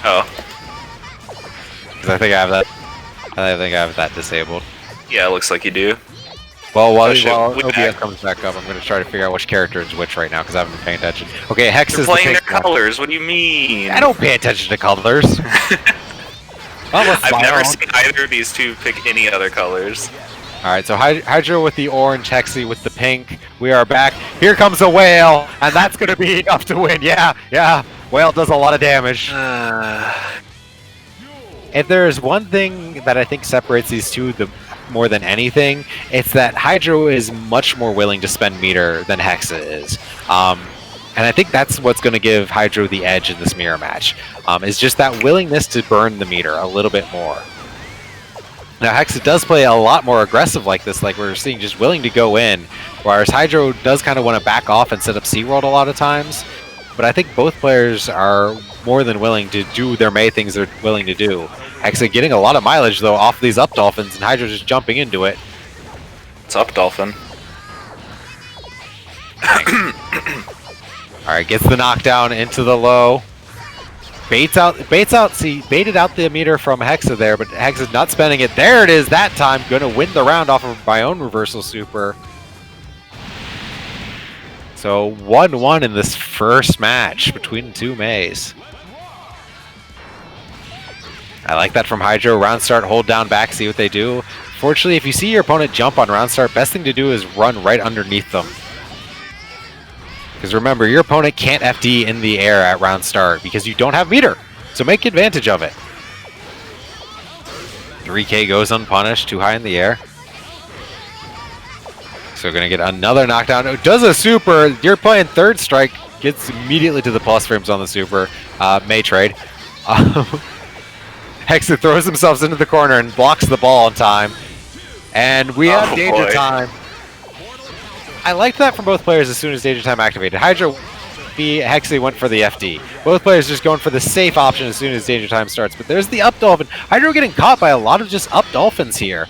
Oh. Because I think I have that. I think I have that disabled. Yeah, it looks like you do. Well, while We OBS back. comes back up, I'm going to try to figure out which character is which right now because I haven't been paying attention. Okay, Hex They're is the playing their pink one. colors. What do you mean? I don't pay attention to colors. I've never seen either of these two pick any other colors. Alright, so Hydro with the orange, Hexy with the pink. We are back. Here comes a whale, and that's going to be enough to win. Yeah. Whale does a lot of damage. If there is one thing that I think separates these two more than anything, it's that Hydro is much more willing to spend meter than Hexa is. And I think that's what's going to give Hydro the edge in this mirror match, is just that willingness to burn the meter a little bit more. Now, Hexa does play a lot more aggressive like this, like we're seeing, just willing to go in, whereas Hydro does kind of want to back off and set up SeaWorld a lot of times. But I think both players are more than willing to do their May things they're willing to do. Hexa getting a lot of mileage, though, off these up dolphins, and Hydro just jumping into it. It's up, Dolphin. Alright, gets the knockdown into the low. Baited out the meter from Hexa there, but Hexa's not spending it. There it is that time. Gonna win the round off of my own reversal super. So 1-1 in this first match between the two Mays. I like that from Hydro. Round start, hold down back, see what they do. Fortunately, if you see your opponent jump on round start, best thing to do is run right underneath them. Because remember, your opponent can't FD in the air at round start because you don't have meter. So make advantage of it. 3K goes unpunished, too high in the air. So gonna get another knockdown. It does a super. You're playing third strike. Gets immediately to the plus frames on the super. May trade. Hexa throws themselves into the corner and blocks the ball in time. And we have danger time. I liked that from both players as soon as danger time activated. Hydro, Hexa went for the FD. Both players just going for the safe option as soon as danger time starts. But there's the up dolphin. Hydro getting caught by a lot of just up dolphins here.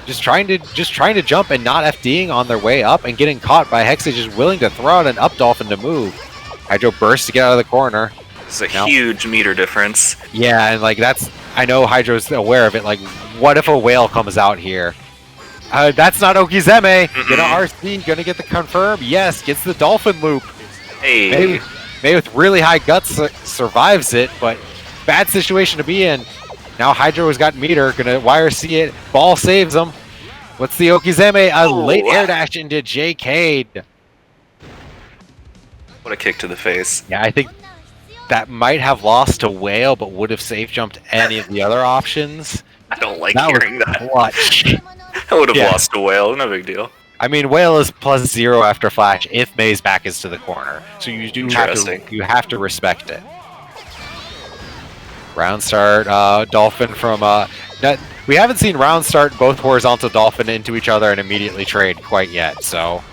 Just trying to jump and not FDing on their way up and getting caught by Hexa just willing to throw out an up dolphin to move. Hydro bursts to get out of the corner. It's a huge meter difference. Yeah, and like I know Hydro's aware of it. Like, what if a whale comes out here? That's not Okizeme. Gonna RC, gonna get the confirm. Yes, gets the dolphin loop. Hey. May with really high guts survives it, but bad situation to be in. Now Hydro has got meter, gonna YRC it. Ball saves him. What's the Okizeme? A late air dash into JK. What a kick to the face. Yeah, I think that might have lost to Whale, but would have safe jumped any of the other options. I don't like hearing that. Clutch. I would have lost a whale, no big deal. I mean, Whale is +0 after flash if May's back is to the corner, so you do have to respect it. Round start, Dolphin from we haven't seen round start both horizontal Dolphin into each other and immediately trade quite yet. So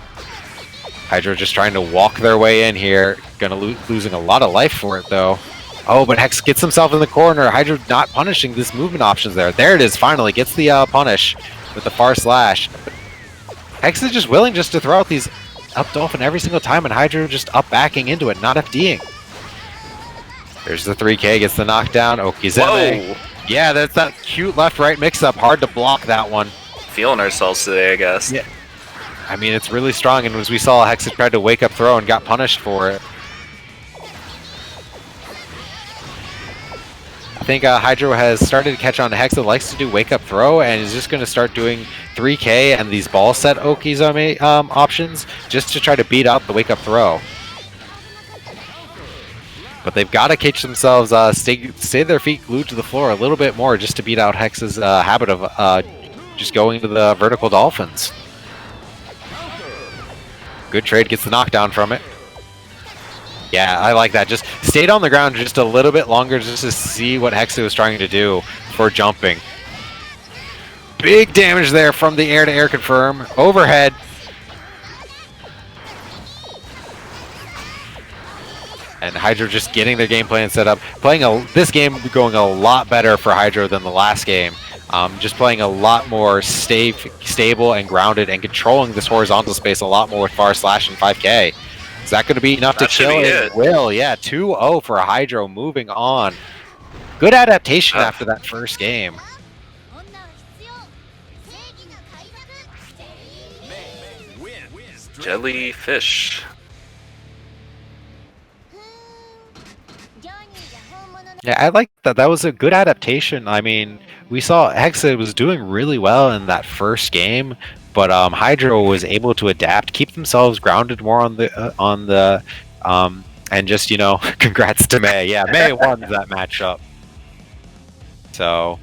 Hydro just trying to walk their way in here, gonna losing a lot of life for it though. Oh, but Hex gets himself in the corner. Hydro not punishing this movement options there. There it is, finally gets the punish with the far slash. Hex is just willing just to throw out these up dolphin every single time, and Hydro just up backing into it, not FDing. There's the 3K, gets the knockdown. Okizeme. Whoa. Yeah, that's that cute left-right mix-up. Hard to block that one. Feeling ourselves today, I guess. Yeah. I mean, it's really strong, and as we saw, Hex tried to wake up throw and got punished for it. I think Hydro has started to catch on to Hex that likes to do wake up throw and is just going to start doing 3K and these ball set Okizeme options just to try to beat out the wake up throw. But they've got to catch themselves, stay their feet glued to the floor a little bit more just to beat out Hex's habit of just going to the vertical dolphins. Good trade, gets the knockdown from it. Yeah, I like that. Just stayed on the ground just a little bit longer just to see what Hexa was trying to do before jumping. Big damage there from the air-to-air confirm. Overhead. And Hydro just getting their game plan set up. This game going a lot better for Hydro than the last game. Just playing a lot more stable and grounded and controlling this horizontal space a lot more with far slash and 5K. Is that going to be enough That to should kill be it? it. Will, yeah, 2-0 for Hydro moving on. Good adaptation after that first game. Jellyfish. Yeah, I like that. That was a good adaptation. I mean, we saw Hexa was doing really well in that first game, but Hydro was able to adapt, keep themselves grounded more on the and just, you know, congrats to May. Yeah, May won that matchup. So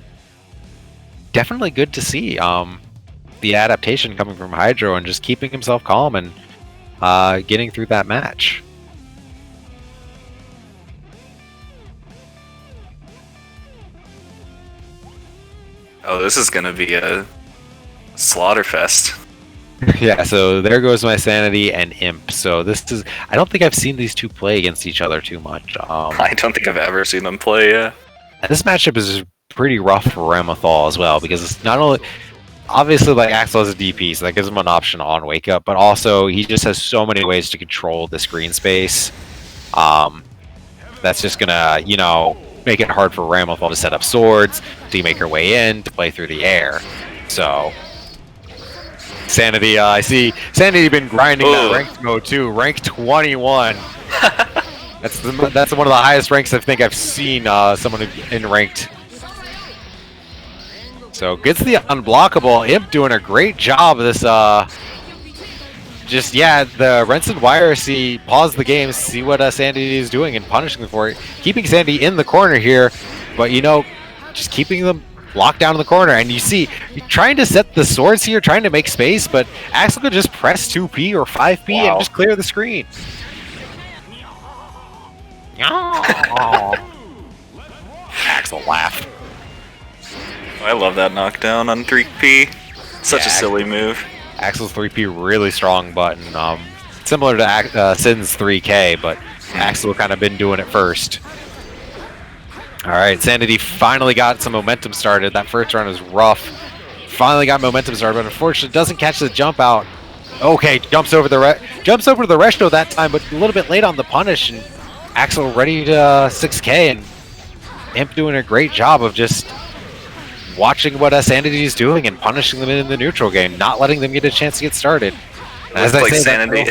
definitely good to see the adaptation coming from Hydro and just keeping himself calm and getting through that match. Oh, this is gonna be a slaughterfest. Yeah, so there goes my Sanity and Imp. So this is, I don't think I've seen these two play against each other too much. I don't think I've ever seen them play. Yeah. And this matchup is pretty rough for Ramathal as well, because it's not only, obviously, like, Axel has a DP, so that gives him an option on Wake Up, but also he just has so many ways to control the screen space. That's just gonna, you know, make it hard for Ramathal to set up swords, to make her way in, to play through the air. So Sanity, I see Sanity been grinding that ranked mode too. Rank 21. That's one of the highest ranks I think I've seen someone in ranked. So gets the unblockable. Imp doing a great job of this. Just, yeah, the Renson YRC paused the game, see what Sandy is doing and punishing them for it. Keeping Sandy in the corner here, but, you know, just keeping them locked down in the corner. And you see, trying to set the swords here, trying to make space, but Axel could just press 2P or 5P and just clear the screen. Axel laughed. I love that knockdown on 3P. Such a silly move. Axel's 3P really strong button. Similar to Sin's 3K, but Axel kind of been doing it first. Alright, Sanity finally got some momentum started. That first round was rough. Finally got momentum started, but unfortunately doesn't catch the jump out. Okay, jumps over the Resto that time, but a little bit late on the punish, and Axel ready to 6K, and Imp doing a great job of just watching what Sanity is doing and punishing them in the neutral game, not letting them get a chance to get started. As I say, Sanity.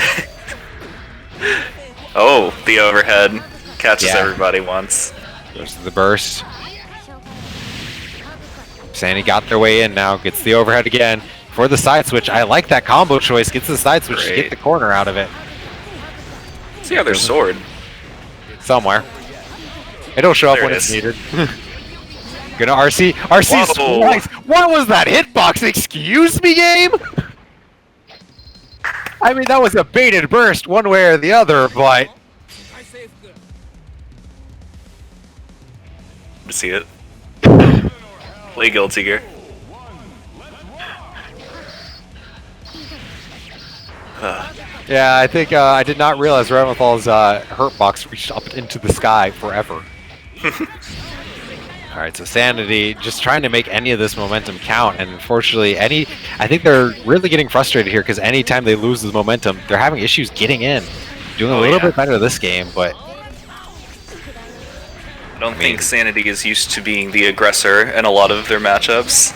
Oh, the overhead catches everybody once. Goes to the burst. Sandy got their way in now, gets the overhead again for the side switch. I like that combo choice, gets the side switch to get the corner out of it. See how their sword? Somewhere. It'll show up when it's needed. Gonna RC twice. What was that hitbox? Excuse me, game? I mean, that was a baited burst one way or the other, but... See it. Play Guilty Gear. Yeah, I think I did not realize Ramathal's hurt box reached up into the sky forever. Alright, so Sanity just trying to make any of this momentum count, and unfortunately I think they're really getting frustrated here because anytime they lose the momentum, they're having issues getting in. Doing a little bit better this game, but... I don't think Sanity is used to being the aggressor in a lot of their matchups.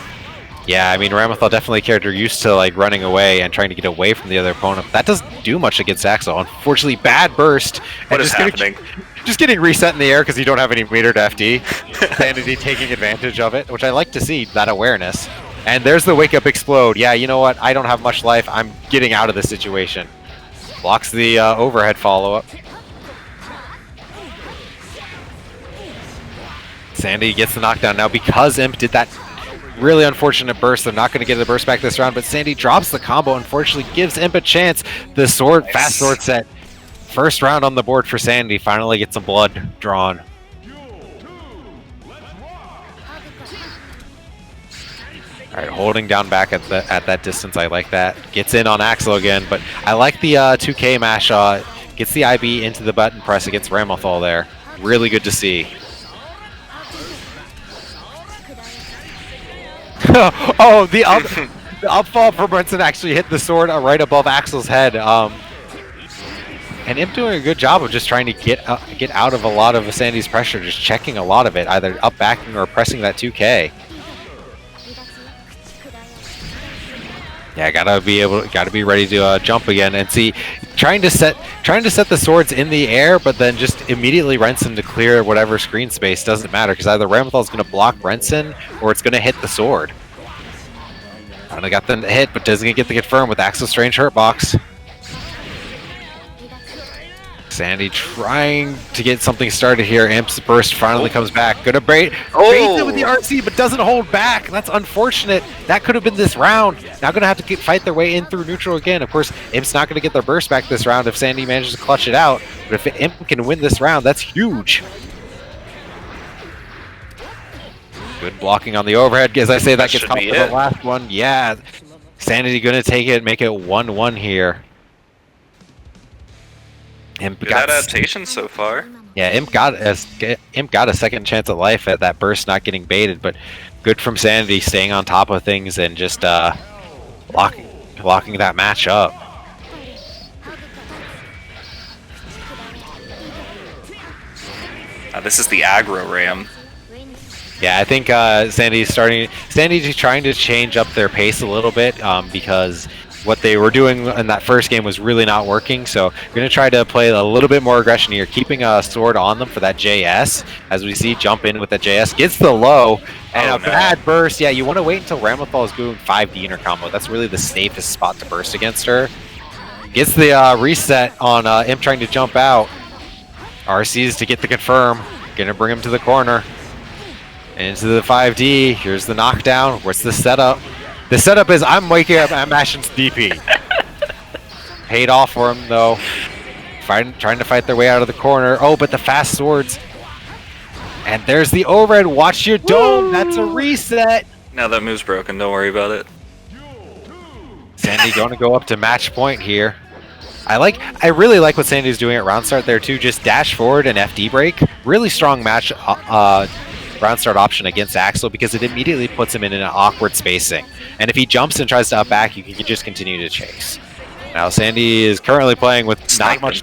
Yeah, I mean, Ramathal definitely a character used to like running away and trying to get away from the other opponent. That doesn't do much against Axel. Unfortunately, bad burst. What is happening? Just getting reset in the air because you don't have any meter to FD. Sanity taking advantage of it, which I like to see, that awareness. And there's the wake up explode. Yeah, you know what? I don't have much life. I'm getting out of this situation. Blocks the overhead follow-up. Sandy gets the knockdown now because Imp did that really unfortunate burst. They're not going to get the burst back this round, but Sandy drops the combo. Unfortunately, gives Imp a chance. The sword, fast sword set. First round on the board for Sandy. Finally gets some blood drawn. All right, holding down back at that distance. I like that. Gets in on Axel again, but I like the 2K mash. Gets the IB into the button press against Ramathal there. Really good to see. Oh, the upfall from Brinson actually hit the sword right above Axel's head. And Imp doing a good job of just trying to get out of a lot of Sandy's pressure, just checking a lot of it, either up backing or pressing that 2K. Yeah, gotta be ready to jump again and see, trying to set the swords in the air, but then just immediately Renson to clear whatever screen space. Doesn't matter because either Ramlethal is gonna block Renson or it's gonna hit the sword. Finally got the hit, but doesn't get the confirm with Axel Strange Hurtbox. Sandy trying to get something started here. Imp's burst finally comes back. Gonna bait it with the RC, but doesn't hold back. That's unfortunate. That could have been this round. Now gonna have to fight their way in through neutral again. Of course, Imp's not gonna get their burst back this round if Sandy manages to clutch it out. But if Imp can win this round, that's huge. Good blocking on the overhead. As I say, that gets caught for the last one. Yeah, Sandy gonna take it, make it 1-1 here. Imp Good adaptation so far. Yeah, Imp got a second chance at life at that burst not getting baited, but good from Sanity staying on top of things and just locking that match up. This is the aggro ram. Yeah, I think Sandy's trying to change up their pace a little bit because what they were doing in that first game was really not working, so we're going to try to play a little bit more aggression here, keeping a sword on them for that JS. As we see, jump in with the JS, gets the low, and bad burst. Yeah, you want to wait until Ramlethal is doing 5D inner combo. That's really the safest spot to burst against her. Gets the reset on Imp trying to jump out. RC's to get the confirm. Going to bring him to the corner. Into the 5D. Here's the knockdown. What's the setup? The setup is I'm waking up, I'm Ashen's DP. Paid off for him though. Trying to fight their way out of the corner. Oh, but the fast swords. And there's the overhead. Watch your dome. That's a reset. Now that move's broken. Don't worry about it. Sandy going to go up to match point here. I really like what Sandy's doing at round start there too. Just dash forward and FD break. Really strong match round start option against Axel because it immediately puts him in an awkward spacing. And if he jumps and tries to up back, you can just continue to chase. Now Sandy is currently playing with not much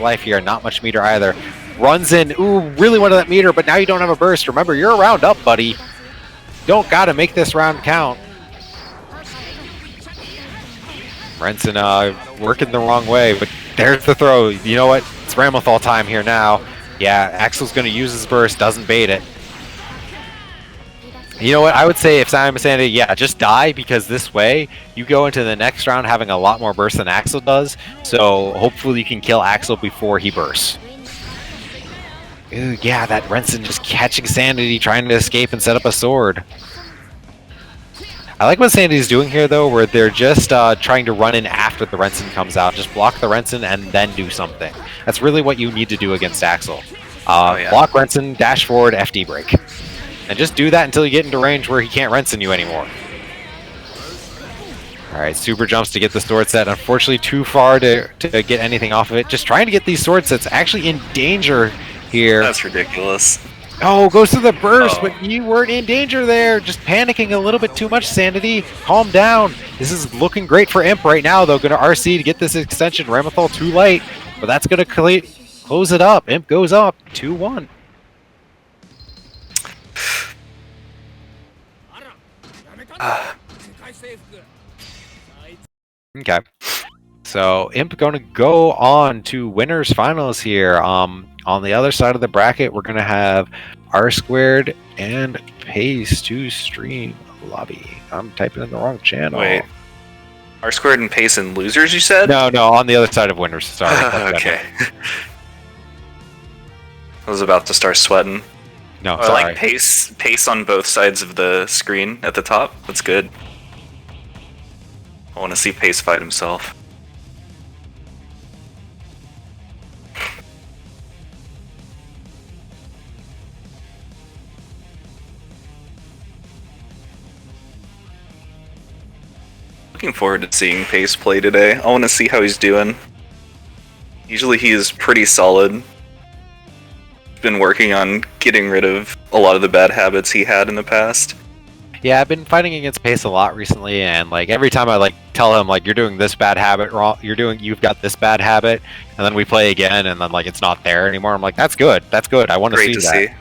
life here, not much meter either. Runs in, ooh, really wanted that meter, but now you don't have a burst. Remember, you're a round up, buddy. Don't gotta make this round count. Renson working the wrong way, but there's the throw. You know what? It's Ramlethal time here now. Yeah, Axel's going to use his burst, doesn't bait it. You know what? I would say if Simon Sandy, yeah, just die because this way you go into the next round having a lot more burst than Axel does. So hopefully you can kill Axel before he bursts. Ooh, yeah, that Renson just catching Sanity, trying to escape and set up a sword. I like what Sanity's doing here, though, where they're just trying to run in after the Renson comes out. Just block the Renson and then do something. That's really what you need to do against Axel. Block Renson, dash forward, FD break. And just do that until you get into range where he can't Renson you anymore. Alright, super jumps to get the sword set. Unfortunately, too far to get anything off of it. Just trying to get these sword sets actually in danger here. That's ridiculous. Oh, goes to the burst, but you weren't in danger there. Just panicking a little bit too much, Sanity. Calm down. This is looking great for Imp right now, though. Going to RC to get this extension. Ramlethal too late, but that's going to close it up. Imp goes up 2-1. Okay. So Imp going to go on to winners finals here. On the other side of the bracket, we're going to have R Squared and Pace to stream lobby. I'm typing in the wrong channel. Wait. R Squared and Pace and losers, you said? No, on the other side of winners. Sorry. Okay. I was about to start sweating. No, I like Pace on both sides of the screen at the top. That's good. I want to see Pace fight himself. Looking forward to seeing Pace play today. I want to see how he's doing. Usually he is pretty solid. He's been working on getting rid of a lot of the bad habits he had in the past. Yeah, I've been fighting against Pace a lot recently, and like every time I like tell him like you're doing this bad habit wrong, you've got this bad habit, and then we play again, and then like it's not there anymore. I'm like, that's good, that's good. I want to see Great to that. see.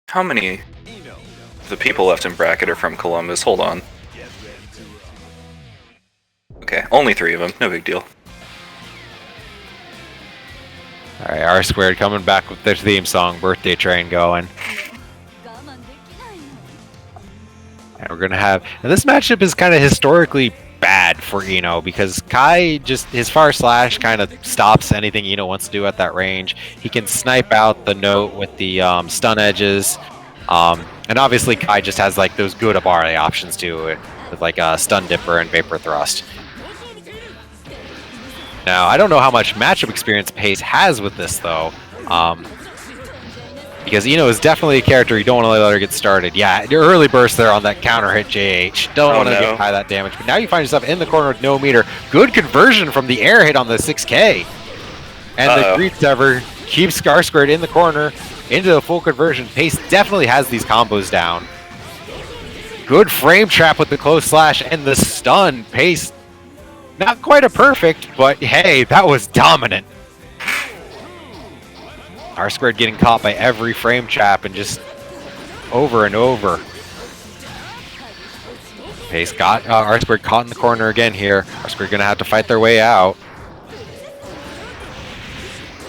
How many of the people left in bracket are from Columbus? Hold on. Okay, only 3 of them. No big deal. All right, R Squared coming back with their theme song, Birthday Train, going. And we're gonna have, and this matchup is kind of historically bad for Eno because Kai just his far slash kind of stops anything Eno wants to do at that range. He can snipe out the note with the stun edges, and obviously Kai just has like those good Abare options too, with like a stun dipper and vapor thrust. Now I don't know how much matchup experience Pace has with this though. Because Eno is definitely a character you don't want to let her get started. Yeah, your early burst there on that counter hit JH. Don't want to get high that damage. But now you find yourself in the corner with no meter. Good conversion from the air hit on the 6K. And the Greed Sever keeps R Squared in the corner into the full conversion. Pace definitely has these combos down. Good frame trap with the close slash and the stun. Pace, not quite a perfect, but hey, that was dominant. R Squared getting caught by every frame trap and just over and over. Pace got R Squared caught in the corner again here. R Squared gonna have to fight their way out.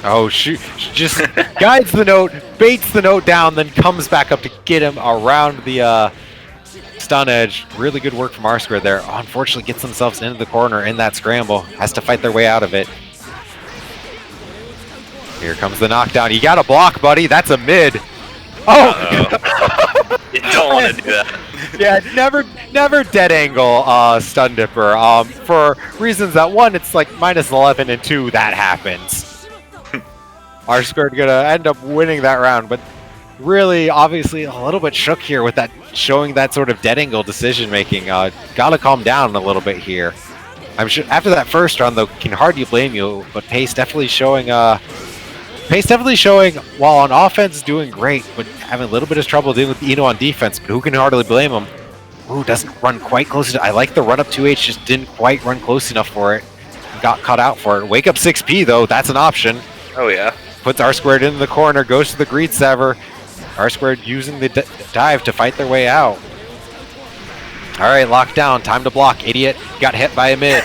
Oh shoot, just guides the note, baits the note down, then comes back up to get him around the stun edge. Really good work from R Squared there. Unfortunately gets themselves into the corner in that scramble. Has to fight their way out of it. Here comes the knockdown. You gotta block, buddy. That's a mid. Oh! You don't want to do that. Yeah, never dead angle stun dipper. For reasons that one, it's like -11, and 2, that happens. R Squared gonna end up winning that round, but really, obviously, a little bit shook here with that, showing that sort of dead angle decision making. Gotta calm down a little bit here. I'm sure after that first round, though, can hardly blame you. But Pace definitely showing, while on offense doing great, but having a little bit of trouble dealing with Eno on defense. But who can hardly blame him? Ooh, doesn't run quite close. I like the run up 2H, just didn't quite run close enough for it. Got caught out for it. Wake up 6P though, that's an option. Oh yeah. Puts R Squared in the corner, goes to the Greed Sever. R Squared using the dive to fight their way out. All right, locked down. Time to block. Idiot got hit by a mid.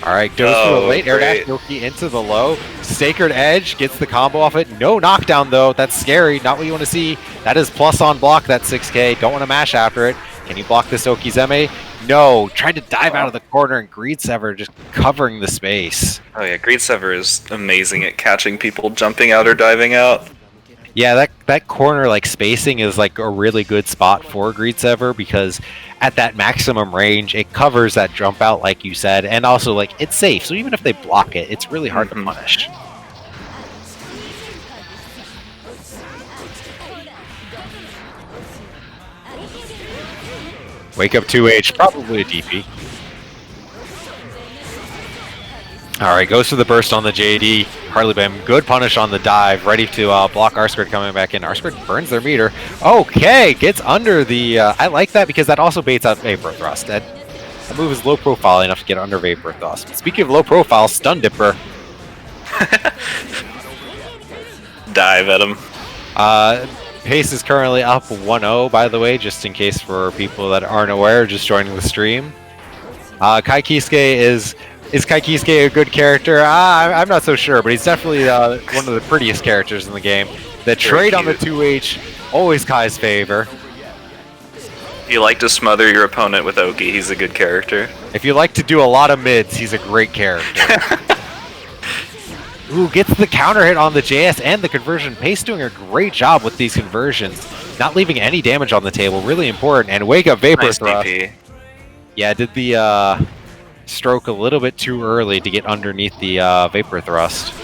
All right, goes for a late air dash Yoki into the low. Sacred Edge gets the combo off it. No knockdown though. That's scary. Not what you want to see. That is plus on block, that 6K. Don't want to mash after it. Can you block this Okizeme? No. Tried to dive out of the corner, and Greed Sever just covering the space. Oh yeah, Greed Sever is amazing at catching people jumping out or diving out. Yeah, that corner like spacing is like a really good spot for Greed Sever because at that maximum range, it covers that jump out like you said, and also like it's safe. So even if they block it, it's really hard to punish. Wake up 2H, probably a DP. Alright, goes for the burst on the JD. Hardly blame him. Good punish on the dive. Ready to block R Squared coming back in. R Squared burns their meter. Okay, gets under the... I like that because that also baits out Vapor Thrust. That move is low profile enough to get under Vapor Thrust. Speaking of low profile, Stun Dipper. Dive at him. Pace is currently up 1-0, by the way, just in case for people that aren't aware, just joining the stream. Kai Kisuke is Kai Kisuke a good character? I'm not so sure, but he's definitely one of the prettiest characters in the game. The trade on the 2H, always Kai's favor. If you like to smother your opponent with Oki, he's a good character. If you like to do a lot of mids, he's a great character. Ooh, gets the counter hit on the JS and the conversion. Pace doing a great job with these conversions. Not leaving any damage on the table, really important. And Wake Up Vapor Thrust. DP. Yeah, did the stroke a little bit too early to get underneath the Vapor Thrust.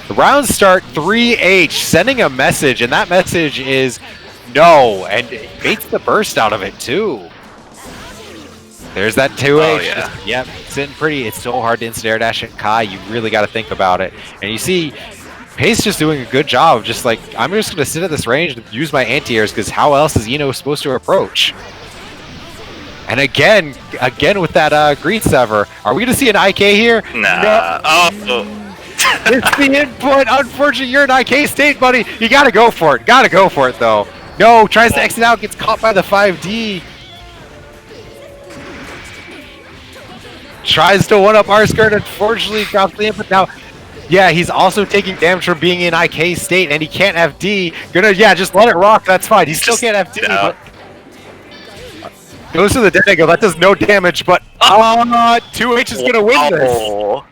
The rounds start 3H, sending a message, and that message is no, and it baits the burst out of it too. There's that 2H. Oh, yeah. Yep, sitting pretty. It's so hard to instant air dash at Kai. You really got to think about it. And you see, Pace just doing a good job. Just like, I'm just going to sit at this range and use my anti-airs because how else is Eno supposed to approach? And again with that Greed Sever. Are we going to see an IK here? Nah. No. Oh. It's the input. Unfortunately, you're in IK state, buddy. You got to go for it. Got to go for it, though. No, tries to exit out, gets caught by the 5D. Tries to one-up R-Skirt, unfortunately drops the input. Now, yeah, he's also taking damage from being in IK state, and he can't have D. Yeah, just let it rock, that's fine. He still can't have D, but... Goes to the dead angle, that does no damage, but... 2H is gonna win this!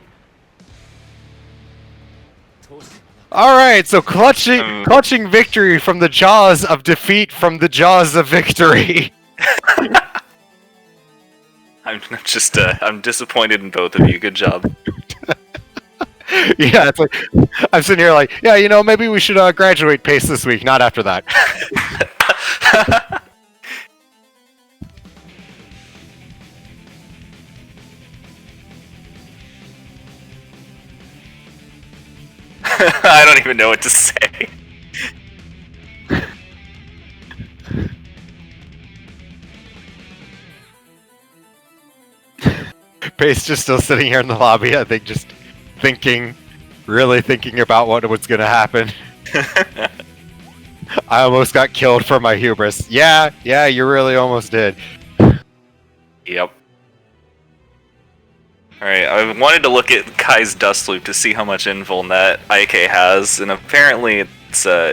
Alright, so clutching victory from the jaws of defeat from the jaws of victory. I'm disappointed in both of you. Good job. Yeah, it's like, I'm sitting here like, yeah, you know, maybe we should graduate Pace this week, not after that. I don't even know what to say. Pace just still sitting here in the lobby, I think, just really thinking about what was going to happen. I almost got killed for my hubris. Yeah, you really almost did. Yep. Alright, I wanted to look at Kai's Dust Loop to see how much invul net IK has, and apparently it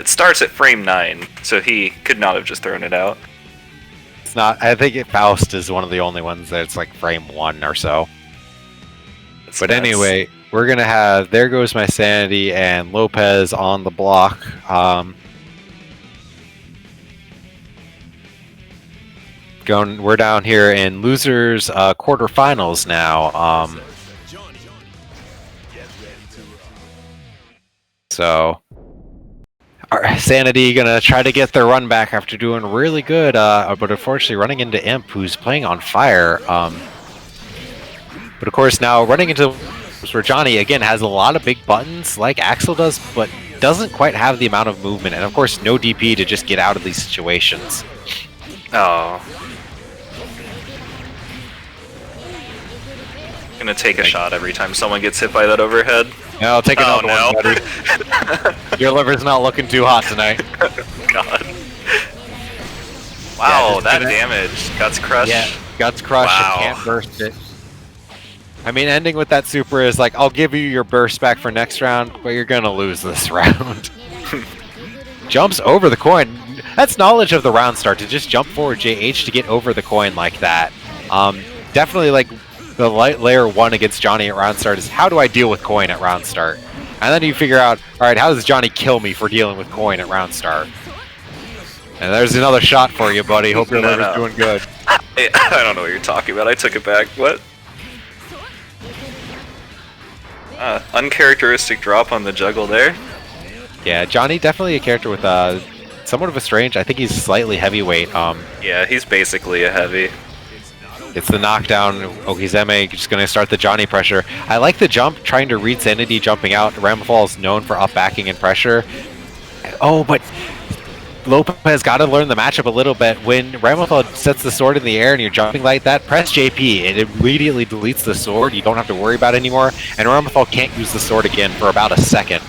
starts at frame 9, so he could not have just thrown it out. It's not, I think Faust is one of the only ones that's like frame 1 or so. But anyway, we're going to have There Goes My Sanity and Lopez on the block. We're down here in losers quarterfinals now. So our Sanity gonna try to get their run back after doing really good, but unfortunately running into Imp, who's playing on fire. But of course now running into where Johnny again has a lot of big buttons like Axel does, but doesn't quite have the amount of movement, and of course no DP to just get out of these situations. Oh. Gonna take a shot every time someone gets hit by that overhead. No, take another one, buddy. Your liver's not looking too hot tonight. God. Wow, that damage. Guts Crush. Yeah, Guts Crush and can't burst it. I mean, ending with that super is like, I'll give you your burst back for next round, but you're gonna lose this round. Jumps over the coin. That's knowledge of the round start, to just jump forward JH to get over the coin like that. Definitely like the layer 1 against Johnny at round start is how do I deal with coin at round start? And then you figure out, alright, how does Johnny kill me for dealing with coin at round start? And there's another shot for you, buddy. Hope your liver's doing good. I don't know what you're talking about. I took it back. What? Uncharacteristic drop on the juggle there. Yeah, Johnny definitely a character with somewhat of a strange, I think he's slightly heavyweight. Yeah, he's basically a heavy. It's the knockdown. Okizeme just going to start the Johnny pressure. I like the jump, trying to read Sanity jumping out. Ramafall is known for up backing and pressure. Oh, but Lopez got to learn the matchup a little bit. When Ramafall sets the sword in the air and you're jumping like that, press JP. It immediately deletes the sword. You don't have to worry about it anymore. And Ramafall can't use the sword again for about a second.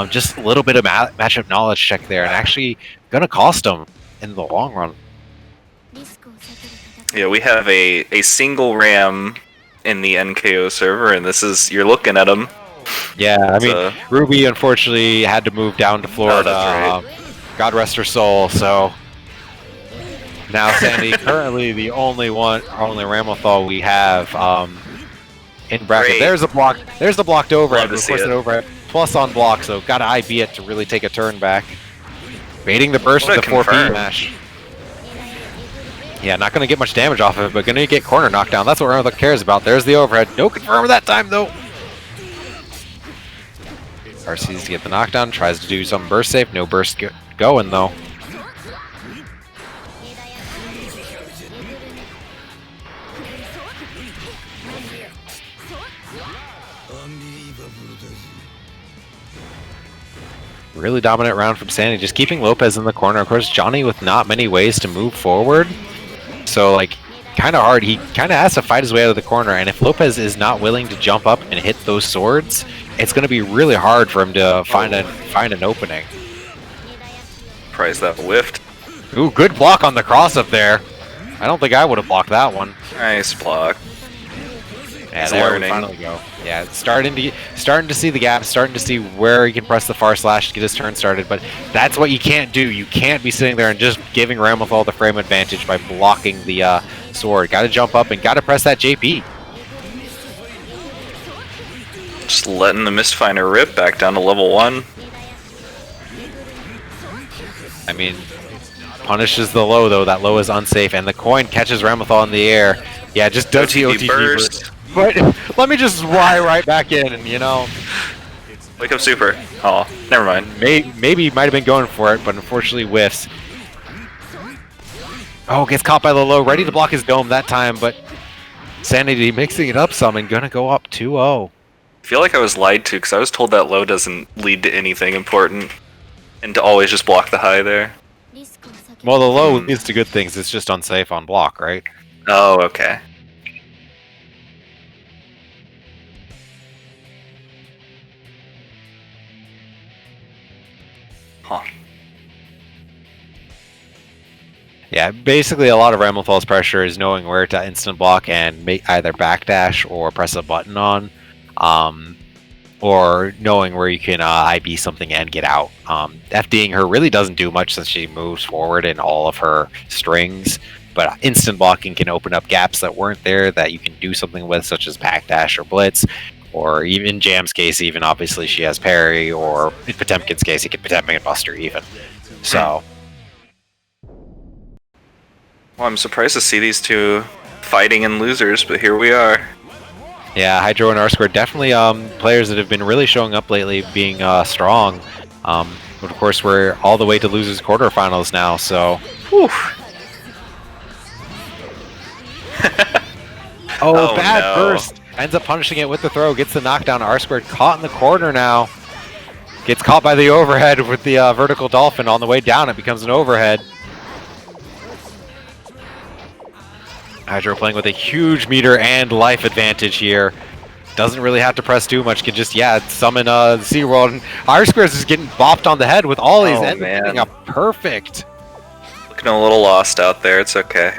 Just a little bit of matchup knowledge check there, and actually going to cost him in the long run. Yeah, we have a single Ram in the NKO server, and this is, you're looking at him. Yeah, I mean, Ruby unfortunately had to move down to Florida. Oh, that's right. God rest her soul, so now Sandy currently the only Ramathal we have in bracket. Great. There's the blocked overhead, of course an overhead. Plus on block, so gotta IB it to really take a turn back. Baiting the burst with the 4P mash. Yeah, not going to get much damage off of it, but going to get corner knockdown. That's what Rambo cares about. There's the overhead. No confirm that time, though. RC's to get the knockdown. Tries to do some burst safe. No burst going, though. Really dominant round from Sandy, just keeping Lopez in the corner. Of course, Johnny with not many ways to move forward. So, like, kind of hard. He kind of has to fight his way out of the corner, and if Lopez is not willing to jump up and hit those swords, it's going to be really hard for him to find an opening. Prize that whiffed. Ooh, good block on the cross up there. I don't think I would have blocked that one. Nice block. Yeah, there we finally go. Yeah, starting to see the gap, starting to see where he can press the far slash to get his turn started, but that's what you can't do. You can't be sitting there and just giving Ramlethal the frame advantage by blocking the sword. Got to jump up and got to press that JP. Just letting the Mistfinder rip back down to level 1. I mean, punishes the low though. That low is unsafe, and the coin catches Ramlethal in the air. Yeah, just OTG burst. But let me just right back in, and you know. Wake up super. Oh, never mind. Maybe he might have been going for it, but unfortunately whiffs. Oh, gets caught by the low, ready to block his dome that time, but Sanity mixing it up some and gonna go up 2-0. I feel like I was lied to because I was told that low doesn't lead to anything important, and to always just block the high there. Well, the low leads to good things. It's just unsafe on block, right? Oh, okay. Huh. Yeah, basically a lot of Ramlethal's pressure is knowing where to instant block and make either backdash or press a button on, or knowing where you can IB something and get out. FDing her really doesn't do much since she moves forward in all of her strings, but instant blocking can open up gaps that weren't there that you can do something with, such as backdash or blitz, or even in Jam's case, even obviously she has parry, or in Potemkin's case, he can Potemkin Buster even. So. Well, I'm surprised to see these two fighting in losers, but here we are. Yeah, Hydro and R-Squared definitely players that have been really showing up lately, being strong. But of course, we're all the way to losers quarterfinals now, so. Whew. Oh, bad burst. Ends up punishing it with the throw, gets the knockdown. R-Squared caught in the corner now. Gets caught by the overhead with the vertical dolphin on the way down. It becomes an overhead. Hydro playing with a huge meter and life advantage here. Doesn't really have to press too much. Can just, yeah, summon SeaWorld. And R-Squares is getting bopped on the head with all these. Oh, man. Getting a perfect. Looking a little lost out there. It's okay.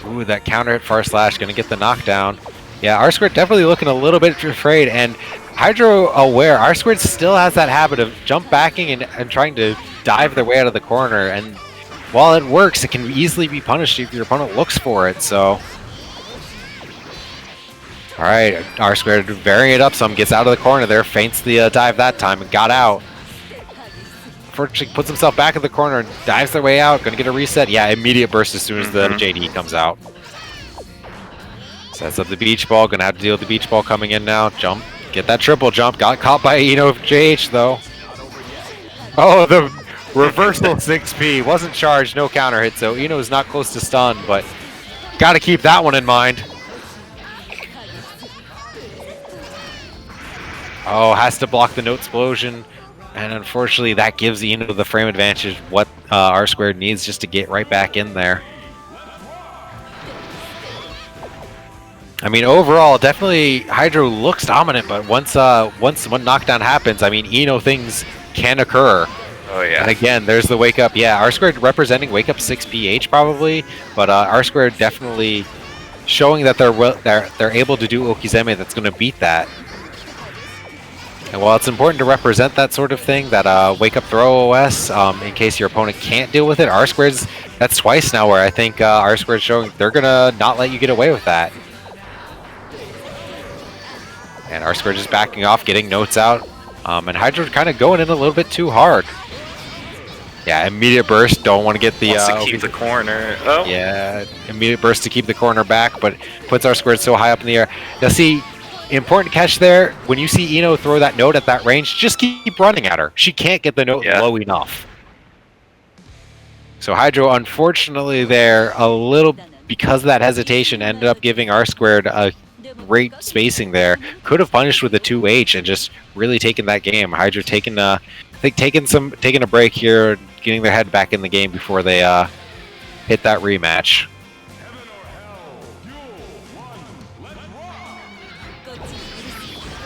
Ooh, that counter hit far slash. Going to get the knockdown. Yeah, R-Squared definitely looking a little bit afraid. And Hydro aware. R-Squared still has that habit of jump backing and trying to dive their way out of the corner. And while it works, it can easily be punished if your opponent looks for it, so. Alright, R-Squared varying it up some, gets out of the corner there, feints the dive that time and got out. Unfortunately, puts himself back in the corner and dives their way out, gonna get a reset. Yeah, immediate burst as soon as the JD comes out. Sets up the beach ball, gonna have to deal with the beach ball coming in now. Jump, get that triple jump, got caught by Eno JH though. Oh, the reversal 6P, wasn't charged, no counter hit, so Eno's not close to stun, but gotta keep that one in mind. Oh, has to block the note explosion, and unfortunately that gives Eno the frame advantage, what R-Squared needs just to get right back in there. I mean, overall, definitely Hydro looks dominant, but once one knockdown happens, I mean, Eno things can occur. Oh yeah. And again, there's the wake up. Yeah, R-Squared representing wake up 6PH probably, but R-Squared definitely showing that they're able to do Okizeme that's going to beat that. And while it's important to represent that sort of thing, that wake up throw OS, in case your opponent can't deal with it, R-Squared's, that's twice now where I think R-Squared's showing they're going to not let you get away with that. And R-Squared just backing off, getting notes out, and Hydro kind of going in a little bit too hard. Yeah, immediate burst. Don't want to get the. Wants to keep the corner. Oh. Yeah, immediate burst to keep the corner back, but puts R-Squared so high up in the air. Now, see, important catch there. When you see Eno throw that note at that range, just keep running at her. She can't get the note low enough. So Hydro, unfortunately, there a little because of that hesitation, ended up giving R-Squared a great spacing there. Could have punished with a 2H and just really taken that game. Hydra taking I think taking a break here, getting their head back in the game before they hit that rematch.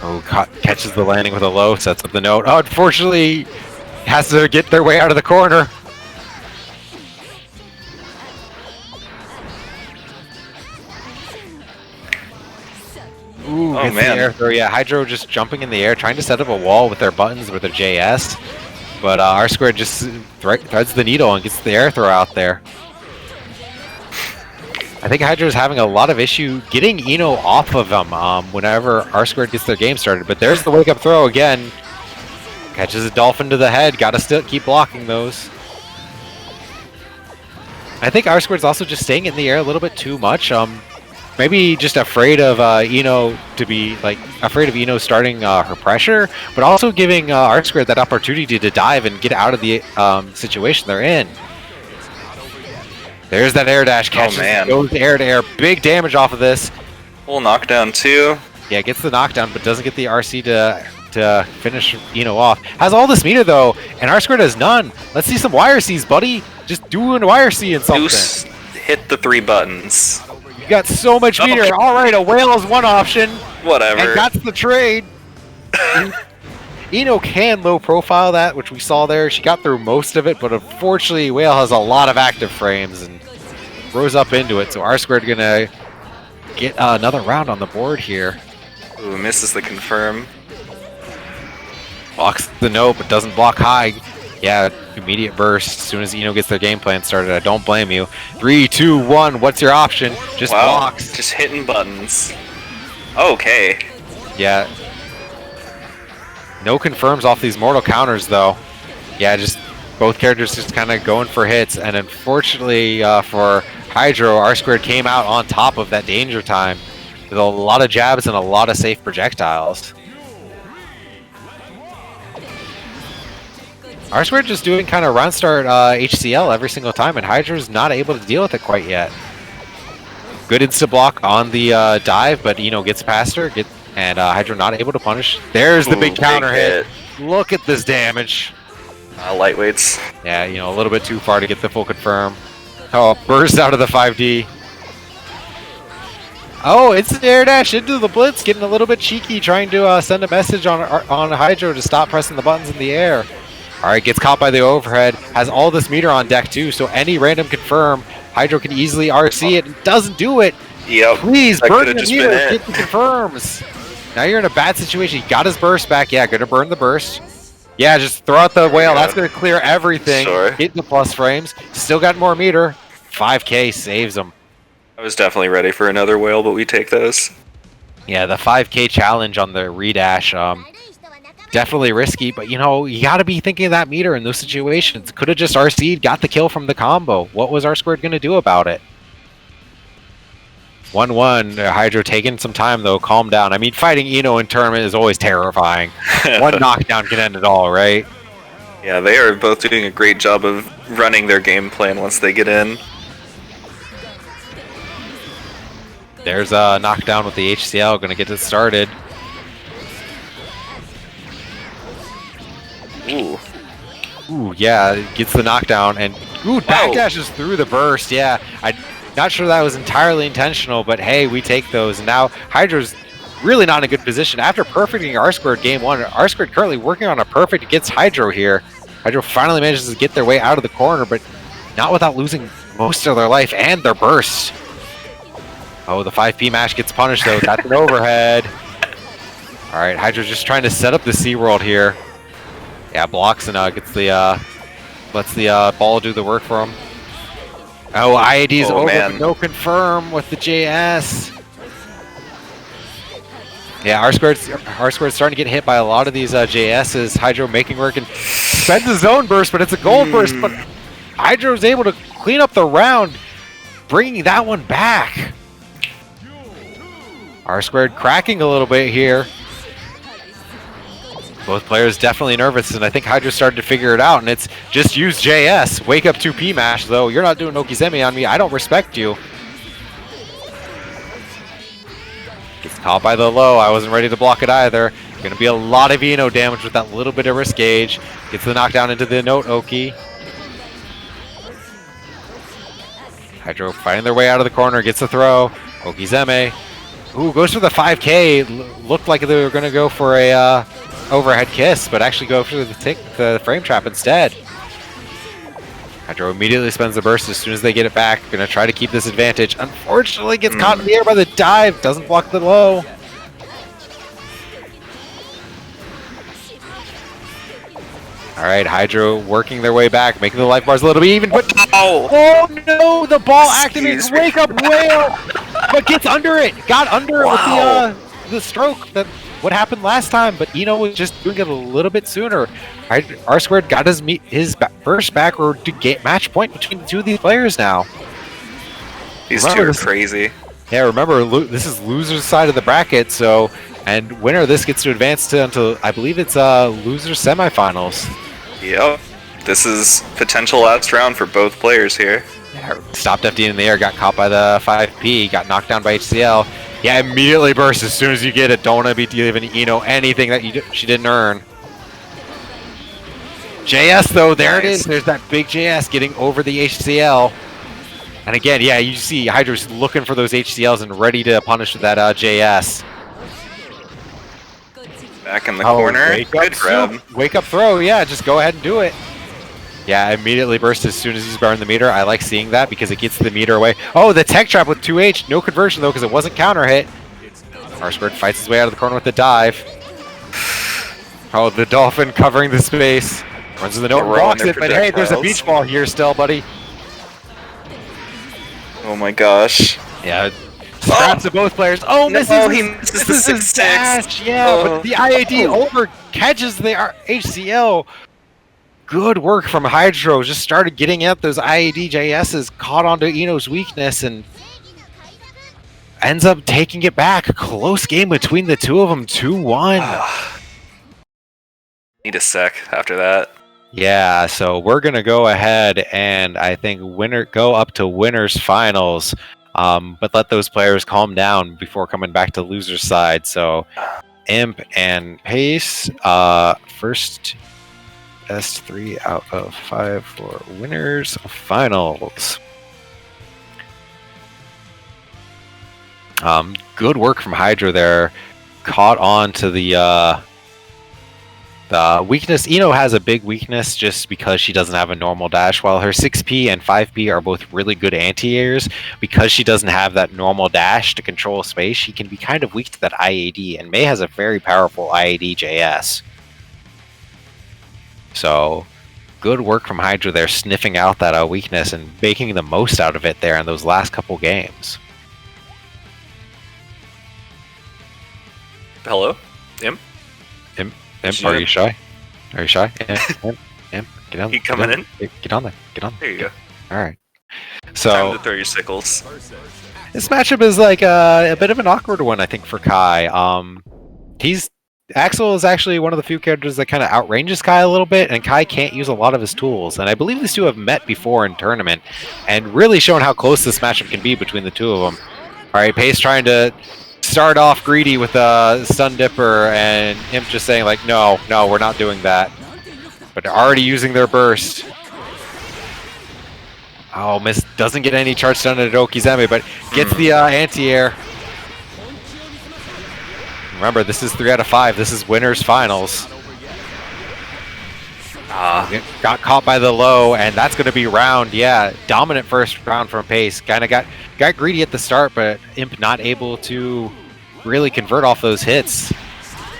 Oh, catches the landing with a low, sets up the note. Oh, unfortunately, has to get their way out of the corner. Ooh, oh man. The air throw. Yeah, Hydro just jumping in the air, trying to set up a wall with their buttons with their JS. But R Squared just threads the needle and gets the air throw out there. I think Hydra is having a lot of issue getting Eno off of them whenever R Squared gets their game started. But there's the wake up throw again. Catches a Dolphin to the head. Gotta still keep blocking those. I think R Squared's also just staying in the air a little bit too much. Maybe just afraid of Eno to be afraid of Eno starting her pressure, but also giving R Squared that opportunity to dive and get out of the situation they're in. There's that air dash catch. Oh, man. Goes air to air. Big damage off of this. Full knockdown too. Yeah, gets the knockdown, but doesn't get the RC to finish Eno off. Has all this meter though, and R Squared has none. Let's see some wire Cs, buddy. Just doing wire C and something. Deuce hit the 3 buttons. You got so much meter. Okay. All right, a whale is one option. Whatever. And that's the trade. Eno can low profile that, which we saw there. She got through most of it, but unfortunately, Whale has a lot of active frames and rose up into it. So R Squared gonna get another round on the board here. Ooh, misses the confirm. Blocks the note, but doesn't block high. Yeah, immediate burst as soon as Eno gets their game plan started. I don't blame you. 3, 2, 1. What's your option? Just blocks. Just hitting buttons. Okay. Yeah. No confirms off these mortal counters, though. Yeah, just both characters just kind of going for hits. And unfortunately for Hydro, R Squared came out on top of that danger time with a lot of jabs and a lot of safe projectiles. R Squared just doing kind of round start HCL every single time, and Hydra's not able to deal with it quite yet. Good insta block on the dive, but Eno gets past her, and Hydra not able to punish. There's the big counter hit. Look at this damage. Lightweights. Yeah, a little bit too far to get the full confirm. Oh, burst out of the 5D. Oh, it's an air dash into the blitz, getting a little bit cheeky, trying to send a message on Hydro to stop pressing the buttons in the air. All right, gets caught by the overhead, has all this meter on deck too, so any random confirm, Hydro can easily RC it, and doesn't do it. Yep. Please, burn the meter, get the confirms. Now you're in a bad situation. He got his burst back. Yeah, gonna burn the burst. Yeah, just throw out the whale. That's gonna clear everything. Sure. Hit the plus frames. Still got more meter. 5K saves him. I was definitely ready for another whale, but we take those. Yeah, the 5K challenge on the redash, definitely risky, but you gotta be thinking of that meter in those situations. Could have just RC'd, got the kill from the combo. What was R Squared gonna do about it? 1-1, Hydro taking some time though, calm down. I mean, fighting Eno in tournament is always terrifying. One knockdown can end it all, right? Yeah, they are both doing a great job of running their game plan once they get in. There's a knockdown with the HCL, gonna get it started. Ooh, yeah, gets the knockdown, and backdashes through the burst. Yeah, I'm not sure that was entirely intentional, but hey, we take those. And now Hydra's really not in a good position. After perfecting R Squared game 1, R Squared currently working on a perfect against Hydro here. Hydro finally manages to get their way out of the corner, but not without losing most of their life and their burst. Oh, the 5P mash gets punished though. That's an overhead. All right, Hydro's just trying to set up the SeaWorld here. Yeah, blocks and lets the ball do the work for him. Oh, IAD's over, but no confirm with the JS. Yeah, R Squared's starting to get hit by a lot of these JSs. Hydro making work and spends his own burst, but it's a gold burst. But Hydro's able to clean up the round, bringing that one back. R Squared cracking a little bit here. Both players definitely nervous, and I think Hydra started to figure it out, and it's just use JS. Wake up 2P mash, though. You're not doing Okizeme on me. I don't respect you. Gets caught by the low. I wasn't ready to block it either. Gonna be a lot of Eno damage with that little bit of risk gauge. Gets the knockdown into the note Oki. Hydro fighting their way out of the corner. Gets the throw. Okizeme. Ooh, goes for the 5K. Looked like they were gonna go for a overhead kiss, but actually go for the frame trap instead. Hydro immediately spends the burst as soon as they get it back. Gonna try to keep this advantage. Unfortunately, gets caught in the air by the dive. Doesn't block the low. All right, Hydro working their way back, making the life bars a little bit even. But oh no, the ball activates. Wake up whale, but gets under it. Got under it with the stroke. What happened last time, but Eno was just doing it a little bit sooner. R Squared got his first backward to get match point between the two of these players now. These two are crazy. Yeah, remember, this is loser's side of the bracket, so, and winner of this gets to advance to until, I believe it's loser's semifinals. Yep. This is potential last round for both players here. Yeah, stopped FD in the air, got caught by the 5P, got knocked down by HCL. Yeah, immediately burst as soon as you get it. Don't want to be giving Eno anything that she didn't earn. JS though, there it is. There's that big JS getting over the HCL. And again, yeah, you see Hydra's looking for those HCLs and ready to punish with that JS. Back in the corner. Good grab. Wake up throw, yeah, just go ahead and do it. Yeah, immediately burst as soon as he's burned the meter. I like seeing that because it gets the meter away. Oh, the tech trap with 2H. No conversion, though, because it wasn't counter hit. R-Squared fights his way out of the corner with the dive. Oh, the Dolphin covering the space. Runs in the note, blocks it, but hey, there's a beach ball here still, buddy. Oh my gosh. Yeah, scraps to both players. Oh, no, he misses the 6-6. Yeah, but the IAD over catches the HCL. Good work from Hydro. Just started getting at those IAD JSs, caught onto Eno's weakness, and ends up taking it back. A close game between the two of them, 2-1. Need a sec after that. Yeah, so we're gonna go ahead and I think go up to winners finals, but let those players calm down before coming back to loser's side. So Imp and Pace, first best 3 out of 5 for winners finals. Good work from Hydro there. Caught on to the weakness. Eno has a big weakness just because she doesn't have a normal dash. While her 6P and 5P are both really good anti-airs, because she doesn't have that normal dash to control space, she can be kind of weak to that IAD, and Mei has a very powerful IAD JS. So, good work from Hydra there, sniffing out that weakness and making the most out of it there in those last couple games. Hello? Imp? Imp, are you shy? Are you shy? Imp, get on. You coming in? Get on there. Get on. There you go. Alright. So, time to throw your sickles. This matchup is like a bit of an awkward one, I think, for Kai. Axel is actually one of the few characters that kind of outranges Kai a little bit, and Kai can't use a lot of his tools. And I believe these two have met before in tournament, and really shown how close this matchup can be between the two of them. Alright, Pace trying to start off greedy with a Stun Dipper, and Imp just saying like, no, we're not doing that. But they're already using their burst. Oh, Miss doesn't get any charge stun at Okizeme, but gets the anti-air. Remember, this is 3 out of 5. This is winners finals. Got caught by the low, and that's going to be round. Yeah, dominant first round from Pace. Kind of got greedy at the start, but Imp not able to really convert off those hits.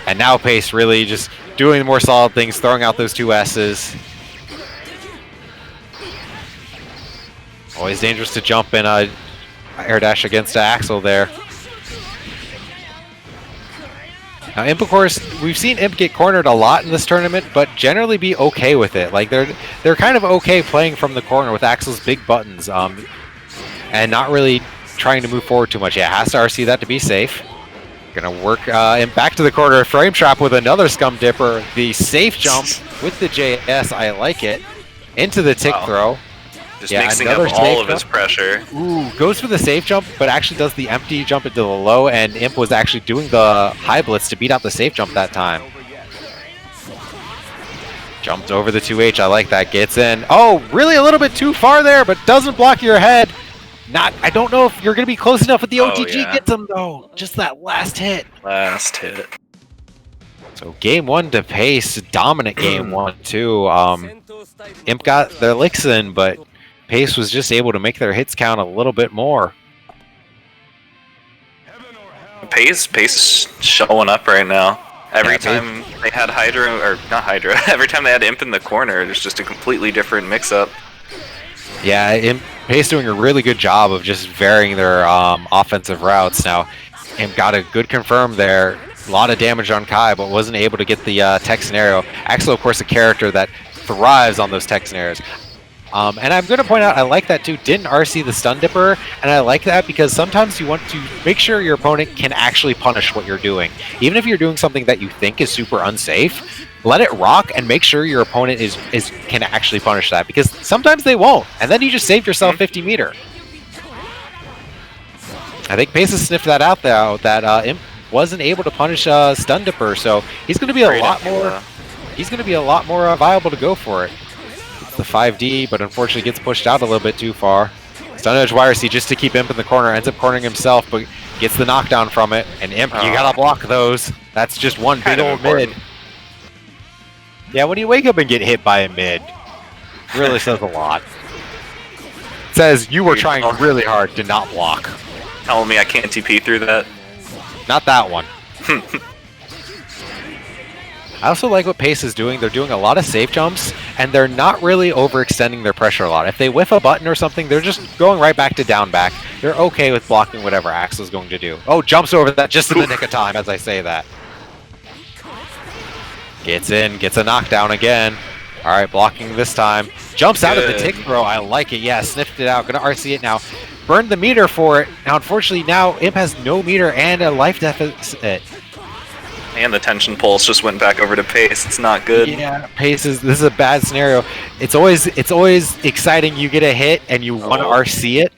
And now Pace really just doing the more solid things, throwing out those 2 S's. Always dangerous to jump in air dash against Axel there. Now, Imp, of course, we've seen Imp get cornered a lot in this tournament, but generally be okay with it. Like, they're kind of okay playing from the corner with Axel's big buttons, and not really trying to move forward too much. Yeah, has to RC that to be safe. Gonna work Imp back to the corner, frame trap with another Scum Dipper. The safe jump with the JS, I like it. Into the tick throw. Just mixing up all of his pressure. Ooh, goes for the safe jump, but actually does the empty jump into the low, and Imp was actually doing the high blitz to beat out the safe jump that time. Jumped over the 2H, I like that, gets in. Oh, really a little bit too far there, but doesn't block your head. I don't know if you're going to be close enough with the OTG. Yeah. Gets him though, just that last hit. Last hit. So game 1 to Pace, dominant game 1 too. Imp got their licks in, but Pace was just able to make their hits count a little bit more. Pace is showing up right now. Every time they had Hydra, or not Hydra, every time they had Imp in the corner, there's just a completely different mix-up. Yeah, Pace doing a really good job of just varying their offensive routes. Now, Imp got a good confirm there. A lot of damage on Kai, but wasn't able to get the tech scenario. Axel, of course, a character that thrives on those tech scenarios. And I'm going to point out, I like that too. Didn't RC the stun dipper, and I like that because sometimes you want to make sure your opponent can actually punish what you're doing. Even if you're doing something that you think is super unsafe, let it rock and make sure your opponent can actually punish that, because sometimes they won't, and then you just saved yourself 50 meter. I think Pace has sniffed that out though, that Imp wasn't able to punish stun dipper, so he's going to be a lot more. He's going to be a lot more viable to go for it. The 5D, but unfortunately gets pushed out a little bit too far. Stun edge YRC just to keep Imp in the corner, ends up cornering himself, but gets the knockdown from it. And Imp, you gotta block those. That's just one big old mid. Yeah, when you wake up and get hit by a mid, really says a lot. It says you were trying really hard to not block. Telling me I can't TP through that? Not that one. I also like what Pace is doing. They're doing a lot of safe jumps, and they're not really overextending their pressure a lot. If they whiff a button or something, they're just going right back to down back. They're okay with blocking whatever Axel's going to do. Oh, jumps over that just in the nick of time as I say that. Gets in, gets a knockdown again. All right, blocking this time. Jumps out of the tick throw. I like it. Yeah, sniffed it out. Gonna RC it now. Burned the meter for it. Now, unfortunately, now Imp has no meter and a life deficit. And the tension pulse just went back over to Pace. It's not good. Yeah, Pace this is a bad scenario. It's always exciting. You get a hit and you want to RC it.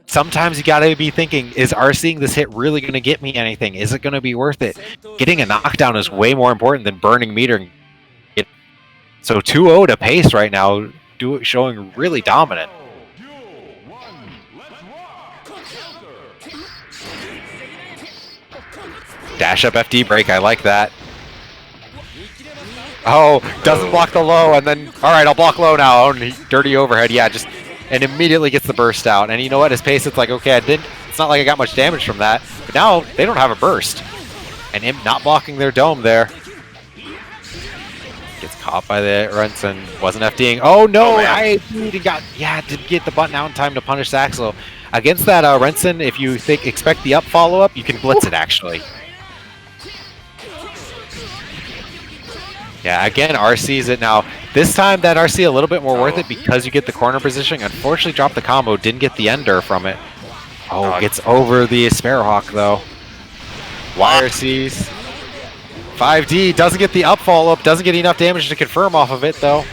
Sometimes you gotta be thinking, is RCing this hit really gonna get me anything? Is it gonna be worth it? Getting a knockdown is way more important than burning meter. So 2-0 to Pace right now, showing really dominant. Dash up FD break, I like that. Oh, doesn't block the low, and then, alright, I'll block low now. Oh, dirty overhead, yeah, and immediately gets the burst out. And you know what, as Pace, it's like, okay, it's not like I got much damage from that, but now they don't have a burst. And Imp not blocking their dome there. Gets caught by the Renson, wasn't FDing. Oh no, didn't get the button out in time to punish Axel. Against that Renson, if you expect the up follow-up, you can blitz it actually. Yeah, again, RC's it now. This time, that RC a little bit more worth it because you get the corner positioning. Unfortunately, dropped the combo, didn't get the ender from it. Oh, gets over the Sparrowhawk, though. YRC's. 5D, doesn't get the up follow-up, doesn't get enough damage to confirm off of it, though.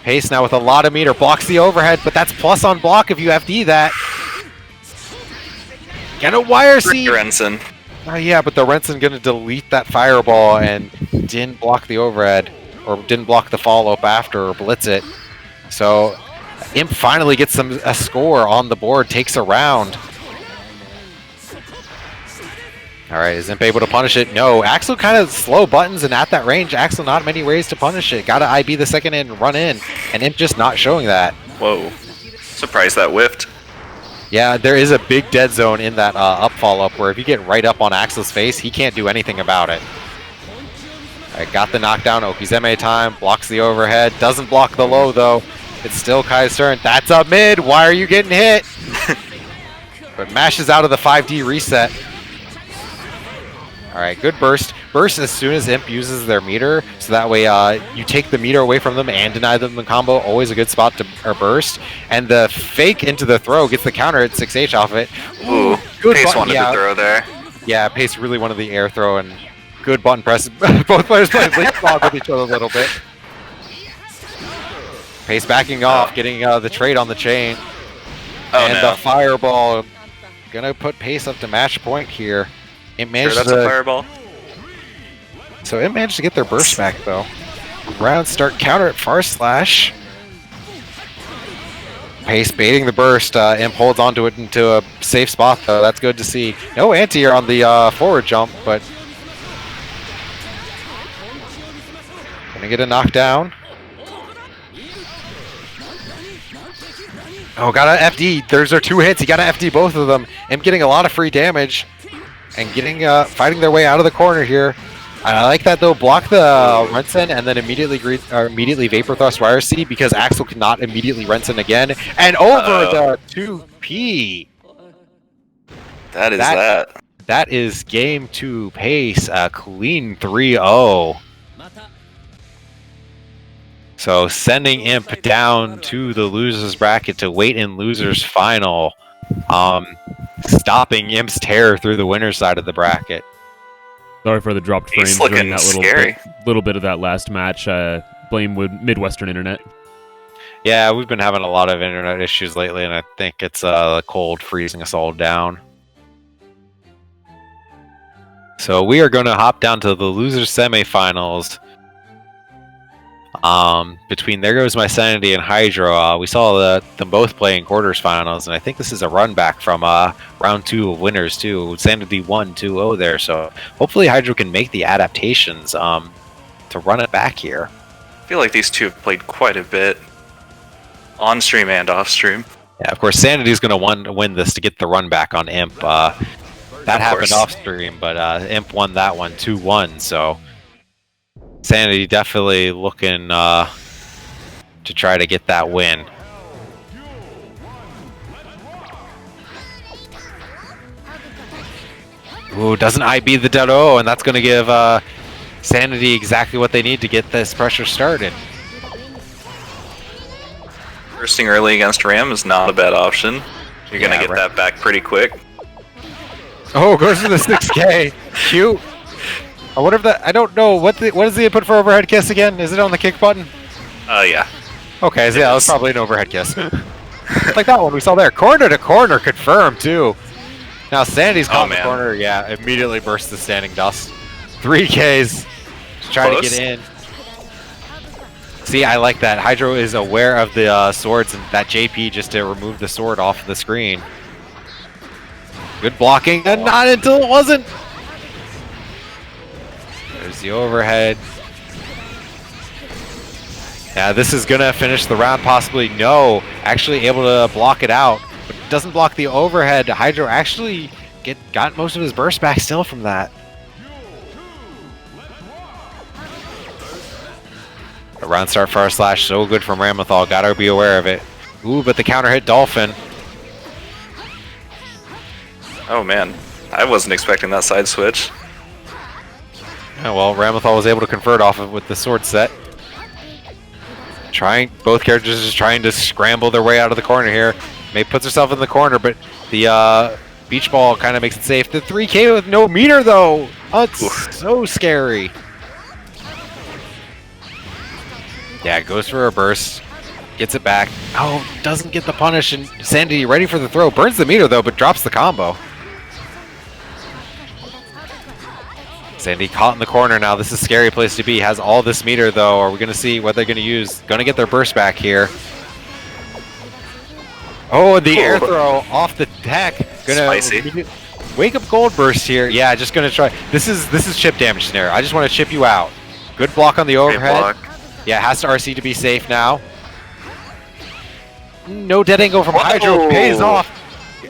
Pace now with a lot of meter, blocks the overhead, but that's plus on block if you FD that. Get a YRC! Renson. Oh yeah, but the Renson gonna delete that fireball and didn't block the overhead, or didn't block the follow-up after, or blitz it. So Imp finally gets a score on the board, takes a round. Alright, is Imp able to punish it? No. Axel kind of slow buttons, and at that range, Axel not many ways to punish it. Gotta IB the second and run in, and Imp just not showing that. Whoa. Surprised that whiffed. Yeah, there is a big dead zone in that up follow-up where if you get right up on Axel's face, he can't do anything about it. Alright, got the knockdown. Okizeme time, blocks the overhead, doesn't block the low though. It's still Kai's turn. That's up mid! Why are you getting hit? But mashes out of the 5D reset. Alright, good burst. Burst as soon as Imp uses their meter, so that way you take the meter away from them and deny them the combo. Always a good spot to burst. And the fake into the throw gets the counter at 6H off of it. Ooh, good Pace wanted to throw there. Yeah, Pace really wanted the air throw, and good button press. Both players playing leapfrog with each other a little bit. Pace backing off, getting the trade on the chain. Oh, and no. the fireball gonna put Pace up to match point here. It managed Sure, that's a fireball. So it managed to get their burst back though. Round start counter at far slash. Pace baiting the burst. Imp holds onto it into a safe spot though. That's good to see. No anti-air on the forward jump, but gonna get a knockdown. Oh, got an FD. There's our 2 hits. He got an FD both of them. Imp getting a lot of free damage and getting fighting their way out of the corner here. I like that though. Block the Rensen and then immediately Vapor Thrust YRC because Axel cannot immediately Rensen again. And over the 2P. That is that. That is game 2 Pace. Clean 3-0. So sending Imp down to the losers bracket to wait in losers final. Stopping Imp's tear through the winner's side of the bracket. Sorry for the dropped frames during that little bit of that last match. Blame Midwestern internet. Yeah, we've been having a lot of internet issues lately, and I think it's the cold freezing us all down. So we are going to hop down to the losers semifinals. Between There Goes My Sanity and Hydro, we saw them both play in quarters finals, and I think this is a run back from round 2 of winners too. Sanity won 2-0 there, so hopefully Hydro can make the adaptations to run it back here. I feel like these two have played quite a bit on stream and off stream. Yeah, of course Sanity's going to win this to get the run back on Imp. That happened off stream, but Imp won that one 2-1, so Sanity definitely looking to try to get that win. Ooh, doesn't IB the dead O, and that's going to give Sanity exactly what they need to get this pressure started. Bursting early against Ram is not a bad option. You're going to get that back pretty quick. Oh, goes for the 6K. Cute. I wonder if that. I don't know what is the input for overhead kiss again? Is it on the kick button? Yeah. Okay, so yeah, that was probably an overhead kiss. Like that one we saw there. Corner to corner, confirmed too. Now Sanity's caught in the corner. Yeah, immediately bursts the standing dust. 3Ks. Just trying to get in. See, I like that. Hydro is aware of the swords and that JP just to remove the sword off of the screen. Good blocking, and not until it wasn't. There's the overhead. Yeah, this is gonna finish the round, possibly. No, actually able to block it out, but doesn't block the overhead. Hydro actually got most of his burst back still from that. A round start far slash, so good from Ramathal. Gotta be aware of it. Ooh, but the counter hit Dolphin. Oh man, I wasn't expecting that side switch. Yeah, well, Ramathal was able to convert off of with the sword set. Both characters just trying to scramble their way out of the corner here. May puts herself in the corner, but the beach ball kind of makes it safe. The 3K with no meter though. Oh, it's so scary. Yeah, goes for a burst, gets it back. Oh, doesn't get the punish, and Sandy ready for the throw. Burns the meter though, but drops the combo. Sandy caught in the corner now. This is a scary place to be. Has all this meter though. Are we going to see what they're going to use? Going to get their burst back here. Oh, the air throw off the deck. Spicy. Wake up gold burst here. Yeah, just going to try. This is chip damage scenario. I just want to chip you out. Good block on the overhead. Yeah, has to RC to be safe now. No dead angle from Hydro. Pays off.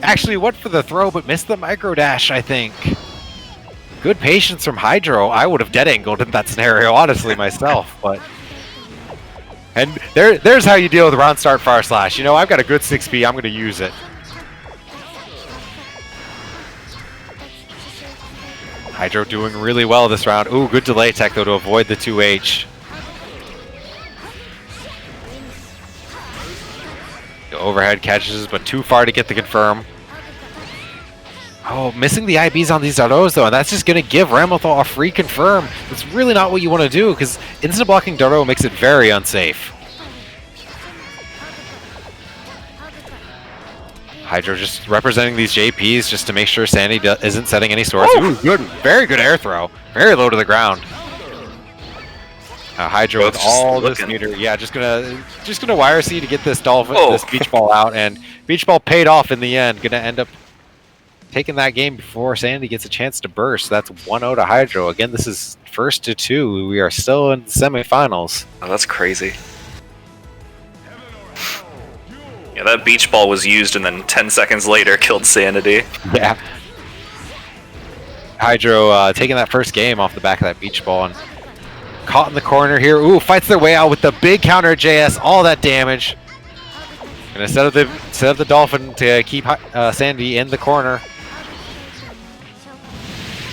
Actually went for the throw, but missed the micro dash, I think. Good patience from Hydro. I would have dead angled in that scenario, honestly, myself. But and there's how you deal with round start far slash. You know, I've got a good 6P. I'm going to use it. Hydro doing really well this round. Ooh, good delay tech though to avoid the 2H. The overhead catches, but too far to get the confirm. Oh, missing the IBs on these Dardos though, and that's just going to give Ramathal a free confirm. That's really not what you want to do, because instant blocking Dardo makes it very unsafe. Hydro just representing these JPs just to make sure Sandy isn't setting any swords. Ooh, good, very good air throw. Very low to the ground. Hydro with all this meter, yeah, just gonna YRC to get this dolphin, this beach ball out, and beach ball paid off in the end. Gonna end up taking that game before Sandy gets a chance to burst. That's 1-0 to Hydro. Again, this is 1-2. We are still in the semifinals. Oh, that's crazy. Yeah, that beach ball was used and then 10 seconds later killed Sanity. Yeah. Hydro taking that first game off the back of that beach ball and caught in the corner here. Ooh, fights their way out with the big counter at JS. All that damage. Gonna set up the Dolphin to keep Sandy in the corner.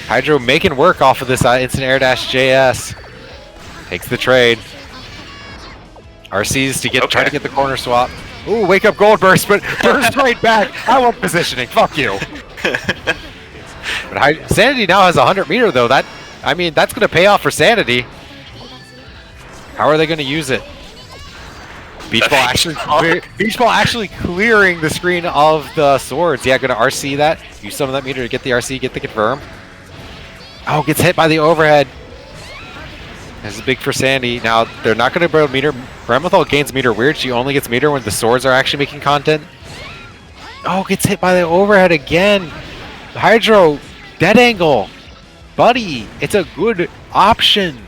Hydro making work off of this instant air dash JS. Takes the trade. RC's to try to get the corner swap. Ooh, wake up gold burst, but burst right back. I want positioning. Fuck you. But Sanity now has 100 meter though. I mean, that's gonna pay off for Sanity. How are they gonna use it? Beach ball actually clearing the screen of the swords. Yeah, gonna RC that. Use some of that meter to get the RC, get the confirm. Oh, gets hit by the overhead. This is big for Sandy. Now, they're not going to build meter. Ramethal gains meter weird. She only gets meter when the swords are actually making content. Oh, gets hit by the overhead again. Hydro, dead angle. Buddy, it's a good option.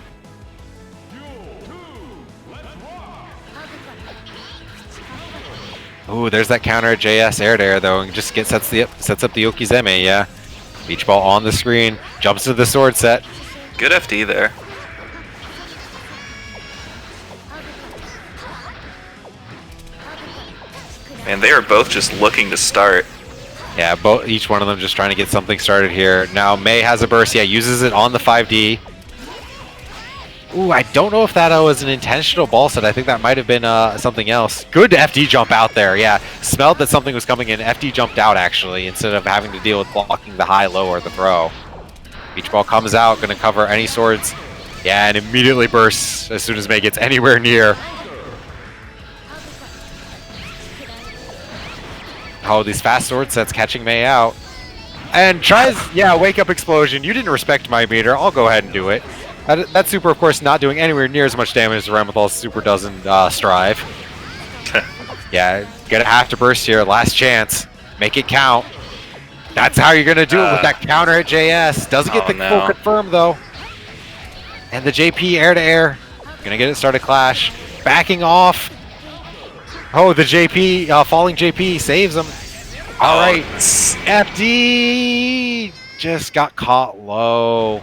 Ooh, there's that counter at JS air to air though, and just sets up the Okizeme, yeah. Beach ball on the screen, jumps to the sword set. Good FD there. And they are both just looking to start. Yeah, each one of them just trying to get something started here. Now May has a burst, yeah, uses it on the 5D. Ooh, I don't know if that was an intentional ball set. I think that might have been something else. Good FD jump out there, yeah. Smelled that something was coming in. FD jumped out, actually, instead of having to deal with blocking the high, low, or the throw. Beach ball comes out, going to cover any swords. Yeah, and immediately bursts as soon as May gets anywhere near. Oh, these fast sword sets catching May out. And tries, yeah, wake up explosion. You didn't respect my meter. I'll go ahead and do it. That super, of course, not doing anywhere near as much damage as Ramathal's super does in Strive. Yeah, gonna have to burst here. Last chance. Make it count. That's how you're gonna do it with that counter at JS. Doesn't get the full confirm, though. And the JP air-to-air. Gonna get it started clash. Backing off. Oh, the JP, falling JP saves him. All right. FD just got caught low.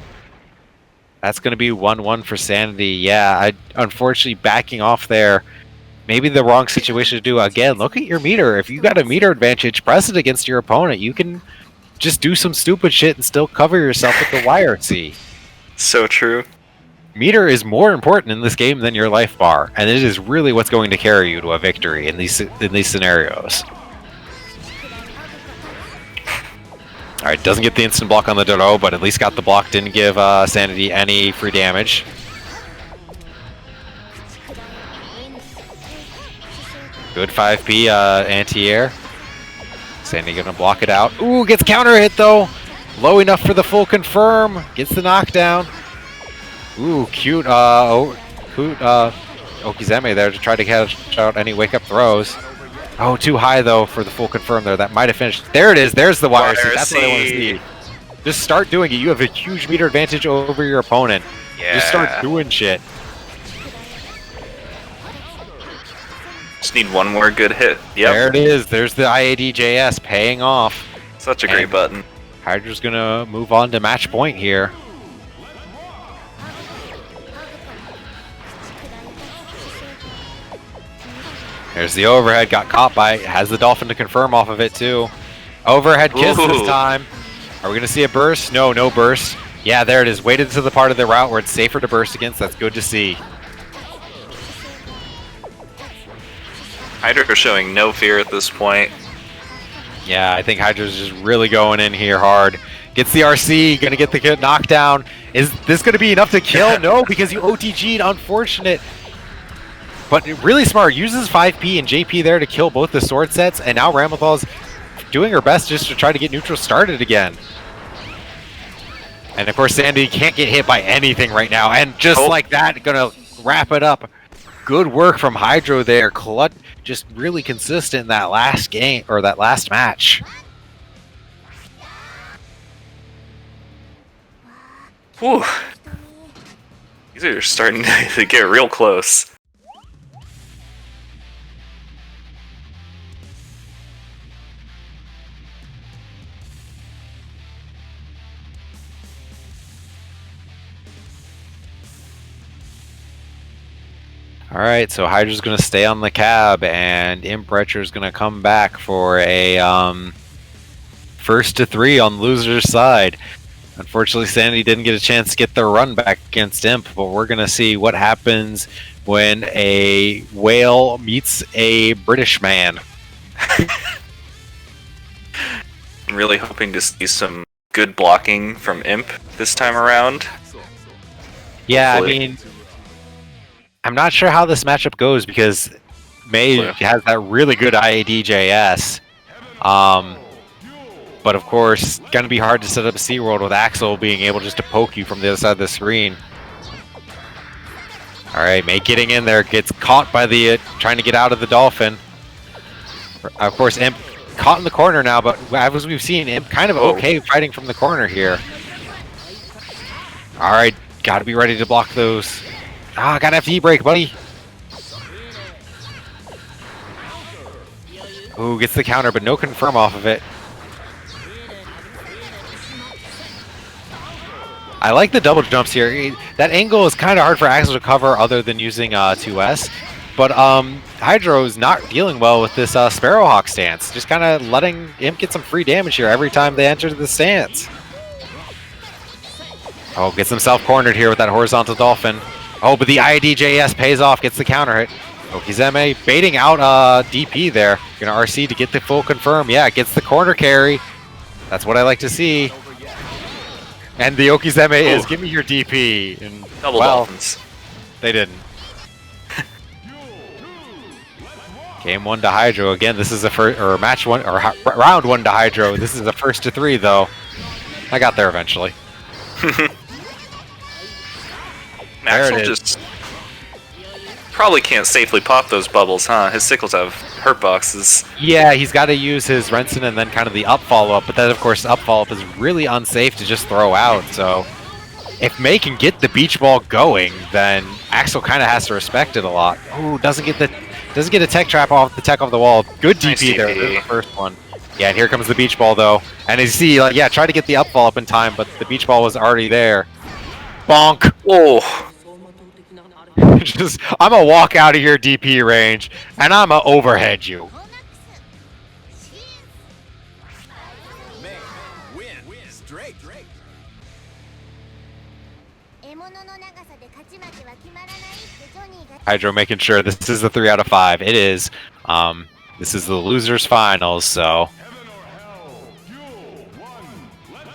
That's going to be 1-1 for Sanity. Yeah, unfortunately backing off there. Maybe the wrong situation to do. Again, look at your meter. If you got a meter advantage, press it against your opponent. You can just do some stupid shit and still cover yourself with the YRC. So true. Meter is more important in this game than your life bar, and it is really what's going to carry you to a victory in these scenarios. Alright, doesn't get the instant block on the Doro, but at least got the block, didn't give Sanity any free damage. Good 5P anti-air. Sandy gonna block it out. Ooh, gets counter hit though! Low enough for the full confirm. Gets the knockdown. Ooh, cute Okizeme there to try to catch out any wake-up throws. Oh, too high, though, for the full confirm there. That might have finished. There it is. There's the YRC. That's what I want to see. Just start doing it. You have a huge meter advantage over your opponent. Yeah. Just start doing shit. Just need one more good hit. Yep. There it is. There's the IAD-JS paying off. Such a great button. Hydra's going to move on to match point here. There's the overhead, got caught by it, has the Dolphin to confirm off of it too. Overhead kiss this time. Are we going to see a burst? No, no burst. Yeah, there it is. Waited to the part of the route where it's safer to burst against. That's good to see. Hydra showing no fear at this point. Yeah, I think Hydra's just really going in here hard. Gets the RC, going to get the knockdown. Is this going to be enough to kill? No, because you OTG'd. Unfortunate. But really smart, uses 5P and JP there to kill both the sword sets, and now Ramathal's doing her best just to try to get neutral started again. And of course, Sandy can't get hit by anything right now, and just like that, gonna wrap it up. Good work from Hydro there. Clutch, just really consistent in that last game, or that last match. Whew. These are starting to get real close. Alright, so Hydra's going to stay on the cab, and Imp Retcher's going to come back for a first to 3 on the loser's side. Unfortunately, Sandy didn't get a chance to get the run back against Imp, but we're going to see what happens when a whale meets a British man. I'm really hoping to see some good blocking from Imp this time around. Yeah, Hopefully. I mean, I'm not sure how this matchup goes because May has that really good IADJS. But of course, going to be hard to set up a SeaWorld with Axel being able just to poke you from the other side of the screen. Alright, May getting in there, gets caught by the, trying to get out of the Dolphin. Of course, Imp caught in the corner now, but as we've seen, Imp kind of okay fighting from the corner here. Alright, gotta be ready to block those. Ah, got FD break, buddy. Ooh, gets the counter, but no confirm off of it. I like the double jumps here. That angle is kind of hard for Axel to cover other than using 2S. But Hydro's not dealing well with this Sparrowhawk stance. Just kind of letting Imp get some free damage here every time they enter the stance. Oh, gets himself cornered here with that horizontal Dolphin. Oh, but the IDJS pays off, gets the counter hit. Okizeme baiting out DP there. Gonna RC to get the full confirm. Yeah, gets the corner carry. That's what I like to see. And the Okizeme is, give me your DP. And, Double Dolphins. They didn't. Game 1 to Hydro. Again, this is a first, or match 1, or round 1 to Hydro. This is a first to 3, though. I got there eventually. Maxwell just probably can't safely pop those bubbles, huh? His sickles have hurt boxes. Yeah, he's got to use his Renson and then kind of the up follow-up, but then of course up follow-up is really unsafe to just throw out, so if May can get the beach ball going, then Axel kind of has to respect it a lot. Ooh, doesn't get a tech trap off the wall. Good DP nice there, the first one. Yeah, and here comes the beach ball though. And as you see, like, yeah, try to get the up follow-up in time, but the beach ball was already there. Bonk! Oh! Just, I'm gonna walk out of your DP range, and I'm gonna overhead you. Hydro making sure this is the 3 out of 5. It is. This is the losers finals, so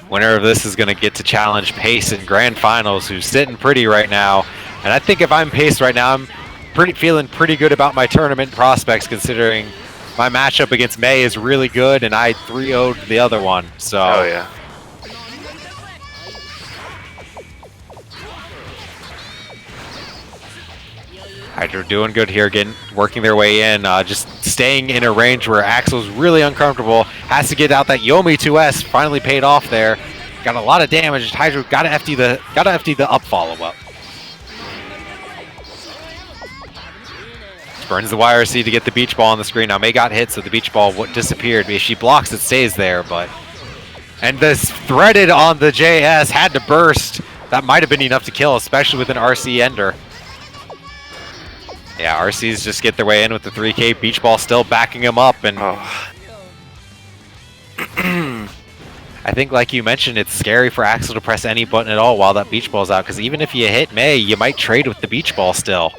winner of this is going to get to challenge Pace in grand finals, who's sitting pretty right now. And I think if I'm Pace right now, I'm feeling pretty good about my tournament prospects, considering my matchup against May is really good, and I 3-0'd the other one. So. Oh yeah. Hydro doing good here, working their way in, just staying in a range where Axel's really uncomfortable. Has to get out that Yomi 2S, finally paid off there. Got a lot of damage. Hydro gotta FD the up follow-up. Burns the YRC to get the beach ball on the screen. Now May got hit, so the beach ball disappeared. If she blocks, it stays there, but... And this threaded on the JS had to burst. That might have been enough to kill, especially with an RC ender. Yeah, RCs just get their way in with the 3K. Beach ball still backing him up, and... Oh. I think, like you mentioned, it's scary for Axel to press any button at all while that beach ball's out, because even if you hit May, you might trade with the beach ball still.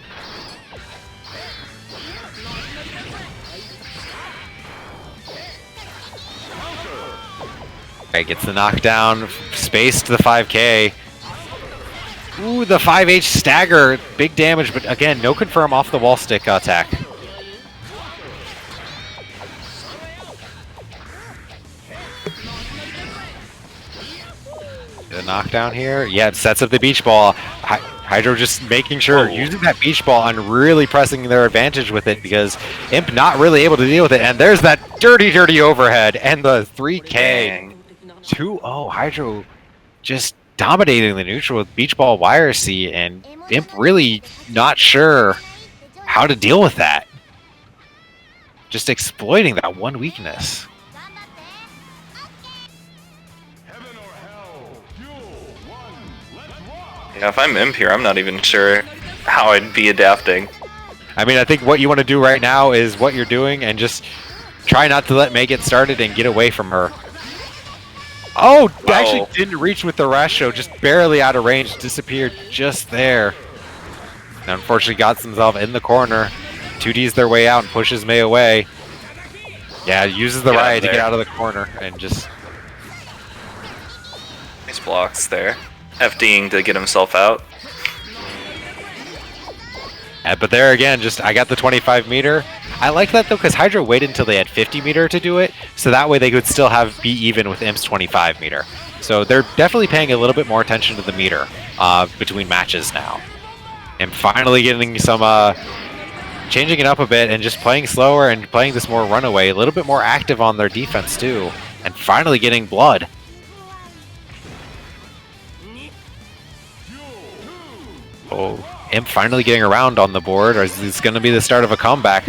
Okay, gets the knockdown, space to the 5K. Ooh, the 5H stagger, big damage, but again, no confirm off the wall stick attack. The knockdown here. Yeah, it sets up the beach ball. Hydro just making sure, using that beach ball and really pressing their advantage with it because Imp not really able to deal with it. And there's that dirty, dirty overhead and the 3K. Dang. 2-0. Hydro just dominating the neutral with beach ball wire C, and Imp really not sure how to deal with that. Just exploiting that one weakness. Yeah, if I'm Imp here, I'm not even sure how I'd be adapting. I mean, I think what you want to do right now is what you're doing and just try not to let May get started and get away from her. Oh, actually didn't reach with the Rasho, just barely out of range, disappeared just there. And unfortunately got himself in the corner. 2Ds their way out and pushes May away. Yeah, uses the riot to get out of the corner and just... Nice blocks there. FDing to get himself out. But there again, just I got the 25 meter. I like that though because Hydra waited until they had 50 meter to do it, so that way they could still be even with Imp's 25 meter. So they're definitely paying a little bit more attention to the meter between matches now. And finally getting some changing it up a bit and just playing slower and playing this more runaway, a little bit more active on their defense too, and finally getting blood. Oh, Imp finally getting around on the board, or is this going to be the start of a comeback?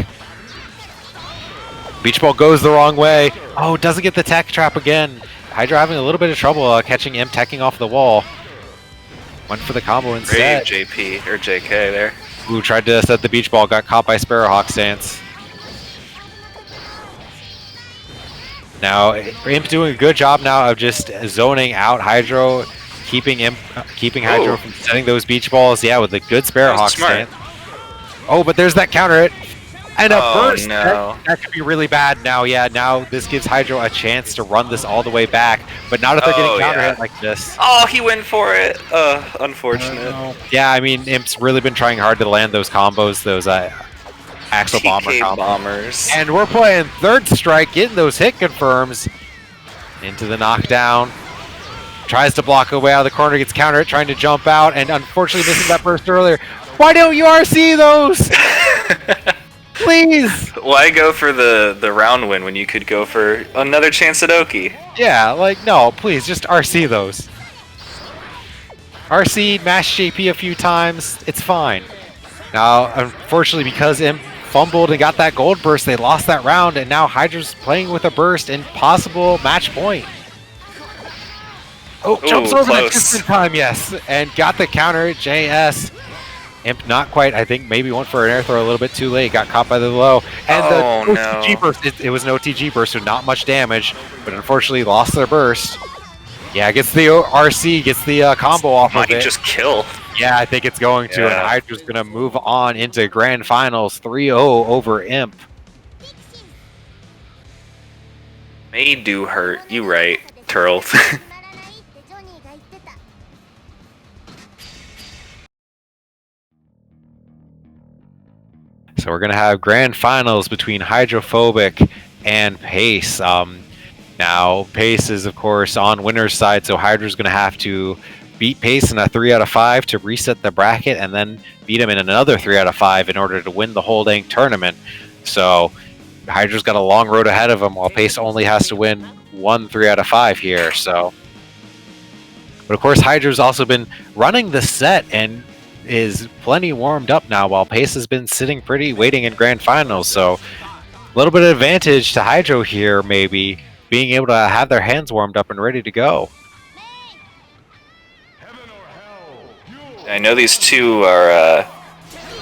Beach ball goes the wrong way. Oh, doesn't get the tech trap again. Hydra having a little bit of trouble catching Imp teching off the wall. Went for the combo instead. Great JP, or JK there. Ooh, tried to set the beach ball, got caught by Sparrowhawk stance. Now, Imp doing a good job now of just zoning out Hydro, keeping Hydro from setting those beach balls. Yeah, with a good Sparrowhawk stance. Oh, but there's that counter hit. And a burst! No. That could be really bad now. Yeah, now this gives Hydro a chance to run this all the way back, but not if they're getting counter hit like this. Oh, he went for it. Unfortunate. Yeah, I mean, Imp's really been trying hard to land those combos, those Axle Bomber combos. Bombers. And we're playing third strike, getting those hit confirms. Into the knockdown. Tries to block away out of the corner, gets counter hit, trying to jump out, and unfortunately missing that burst earlier. Why don't you RC those? Please! Why go for the round win when you could go for another chance at Oki? Yeah, like, no, please, just RC those. RC, mash JP a few times, it's fine. Now, unfortunately, because Imp fumbled and got that gold burst, they lost that round, and now Hydra's playing with a burst and possible match point. Oh, jumps over that just in time, yes, and got the counter at JS. Imp not quite, I think maybe went for an air throw a little bit too late, got caught by the low. And the OTG burst, it was an OTG burst, so not much damage, but unfortunately lost their burst. Yeah, gets the RC, gets the combo off of it. Might just kill. Yeah, I think it's going to, and Hydra's going to move on into Grand Finals 3-0 over Imp. May do hurt, you right, Turtle. So we're going to have Grand Finals between Hydrophobic and Pace. Now, Pace is, of course, on winner's side, so Hydra's going to have to beat Pace in a 3 out of 5 to reset the bracket, and then beat him in another 3 out of 5 in order to win the whole dang tournament. So Hydra's got a long road ahead of him, while Pace only has to win 1 3 out of 5 here. So, but of course, Hydra's also been running the set and is plenty warmed up now, while Pace has been sitting pretty, waiting in Grand Finals. So a little bit of advantage to Hydro here, maybe being able to have their hands warmed up and ready to go. I know these two are